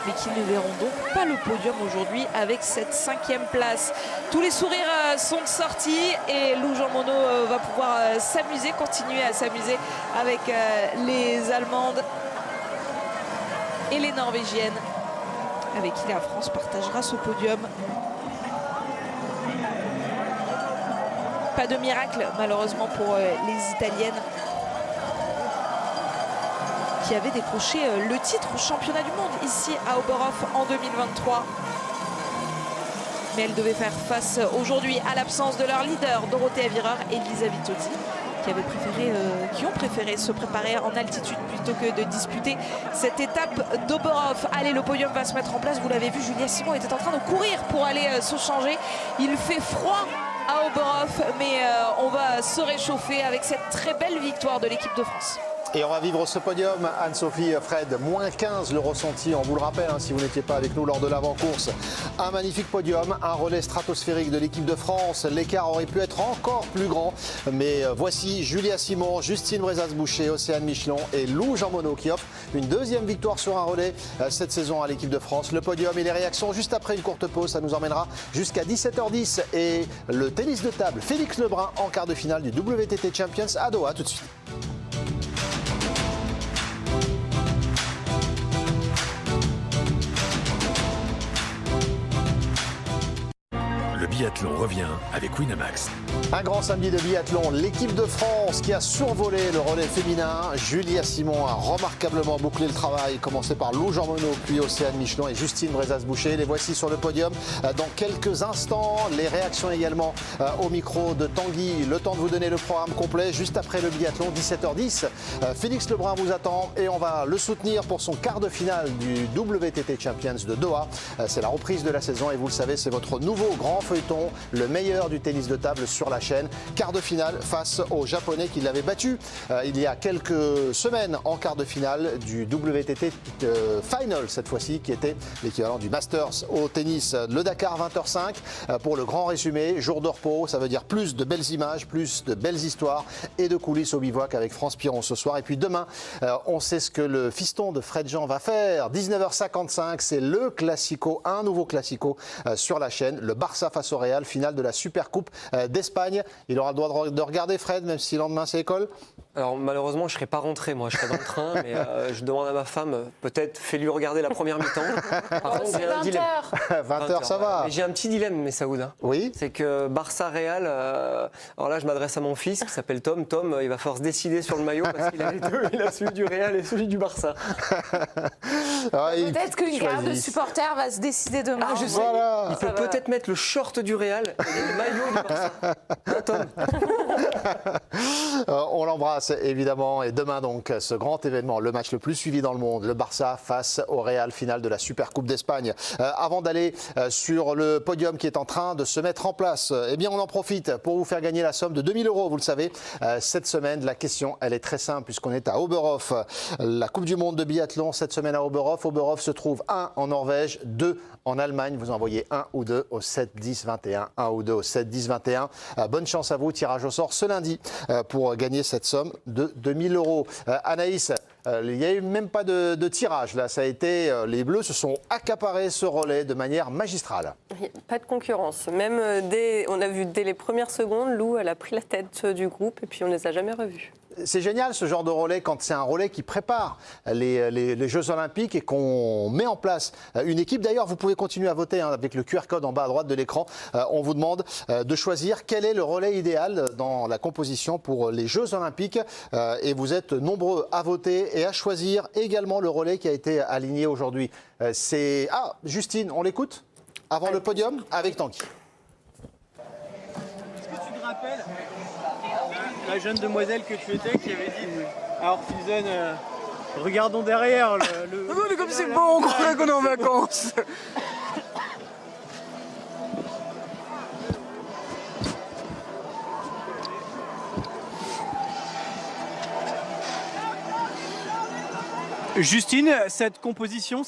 S3: mais qui ne verront donc pas le podium aujourd'hui avec cette 5e place. Tous les sourires sont sortis et Lou Jean Monod va pouvoir s'amuser, continuer à s'amuser avec les Allemandes et les Norvégiennes, avec qui la France partagera ce podium. Pas de miracle malheureusement pour les Italiennes qui avaient décroché le titre au championnat du monde ici à Oberhof en 2023. Mais elles devaient faire face aujourd'hui à l'absence de leur leader Dorothea Virer et Lisa Vitozzi qui ont préféré se préparer en altitude plutôt que de disputer cette étape d'Oberhof. Allez, le podium va se mettre en place. Vous l'avez vu, Julia Simon était en train de courir pour aller se changer. Il fait froid à Oberhof, mais on va se réchauffer avec cette très belle victoire de l'équipe de France.
S1: Et on va vivre ce podium, Anne-Sophie, Fred, moins 15 le ressenti, on vous le rappelle si vous n'étiez pas avec nous lors de l'avant-course. Un magnifique podium, un relais stratosphérique de l'équipe de France. L'écart aurait pu être encore plus grand, mais voici Julia Simon, Justine Brezas-Boucher, Océane Michelon et Lou Jean Monod qui offrent une 2e victoire sur un relais cette saison à l'équipe de France. Le podium et les réactions juste après une courte pause, ça nous emmènera jusqu'à 17h10 et le tennis de table, Félix Lebrun en quart de finale du WTT Champions à Doha tout de suite.
S7: Le biathlon revient avec Winamax.
S1: Un grand samedi de biathlon, l'équipe de France qui a survolé le relais féminin. Julia Simon a remarquablement bouclé le travail, commencé par Lou Jean Monod, puis Océane Michelon et Justine Brezas-Boucher. Les voici sur le podium dans quelques instants. Les réactions également au micro de Tanguy. Le temps de vous donner le programme complet juste après le biathlon, 17h10. Félix Lebrun vous attend et on va le soutenir pour son quart de finale du WTT Champions de Doha. C'est la reprise de la saison et vous le savez, c'est votre nouveau grand feuilleton, le meilleur du tennis de table sur la chaîne. Quart de finale face aux Japonais qui l'avaient battu il y a quelques semaines en quart de finale du WTT Final, cette fois-ci, qui était l'équivalent du Masters au tennis. Le Dakar, 20h05. Pour le grand résumé, jour de repos, ça veut dire plus de belles images, plus de belles histoires et de coulisses au bivouac avec France Piron ce soir. Et puis demain, on sait ce que le fiston de Fred Jean va faire. 19h55, c'est le Classico, un nouveau Classico sur la chaîne. Le Barça face au Real, finale de la Supercoupe d'Espagne. Il aura le droit de regarder, Fred, même si le lendemain c'est école?
S4: Alors malheureusement, je ne serais pas rentré, moi, je serais dans le train, mais je demande à ma femme, peut-être fais-lui regarder la première mi-temps. Par contre, j'ai un dilemme.
S1: 20h, ça va.
S4: Mais j'ai un petit dilemme, Messaoud.
S1: Oui.
S4: C'est que Barça-Real, alors là je m'adresse à mon fils qui s'appelle Tom. Tom, il va falloir se décider sur le maillot parce qu'il a les deux, il a celui du Real et celui du Barça.
S3: Peut-être qu'une garde de supporters va se décider demain.
S4: Ah, je sais, il peut peut-être mettre le short du Real et le maillot du Barça. Hein, Tom?
S1: On l'embrasse évidemment et demain donc ce grand événement, le match le plus suivi dans le monde, le Barça face au Real, finale de la Supercoupe d'Espagne. Avant d'aller sur le podium qui est en train de se mettre en place, eh bien on en profite pour vous faire gagner la somme de 2000 €, vous le savez. Cette semaine, la question elle est très simple puisqu'on est à Oberhof, la Coupe du Monde de biathlon cette semaine à Oberhof. Oberhof se trouve 1 en Norvège, 2 en Allemagne. Vous envoyez 1 ou 2 au 7 10 21, 1 ou 2 au 7 10 21. Bonne chance à vous, tirage au sort ce lundi pour gagner cette somme de 2000 €. Anaïs, il n'y a eu même pas de tirage là, ça a été, les Bleus se sont accaparés ce relais de manière magistrale.
S2: Pas de concurrence. Même on a vu dès les premières secondes, Lou, elle a pris la tête du groupe et puis on ne les a jamais revus.
S1: C'est génial ce genre de relais quand c'est un relais qui prépare les Jeux Olympiques et qu'on met en place une équipe. D'ailleurs, vous pouvez continuer à voter avec le QR code en bas à droite de l'écran. On vous demande de choisir quel est le relais idéal dans la composition pour les Jeux Olympiques. Et vous êtes nombreux à voter et à choisir également le relais qui a été aligné aujourd'hui. C'est Justine, on l'écoute avant le podium avec Tanguy.
S5: Est-ce que tu te rappelles la jeune demoiselle que tu étais qui avait dit à Orphilson, regardons derrière le
S9: mais comme c'est bon, on croirait qu'on est en vacances.
S5: Justine, cette composition,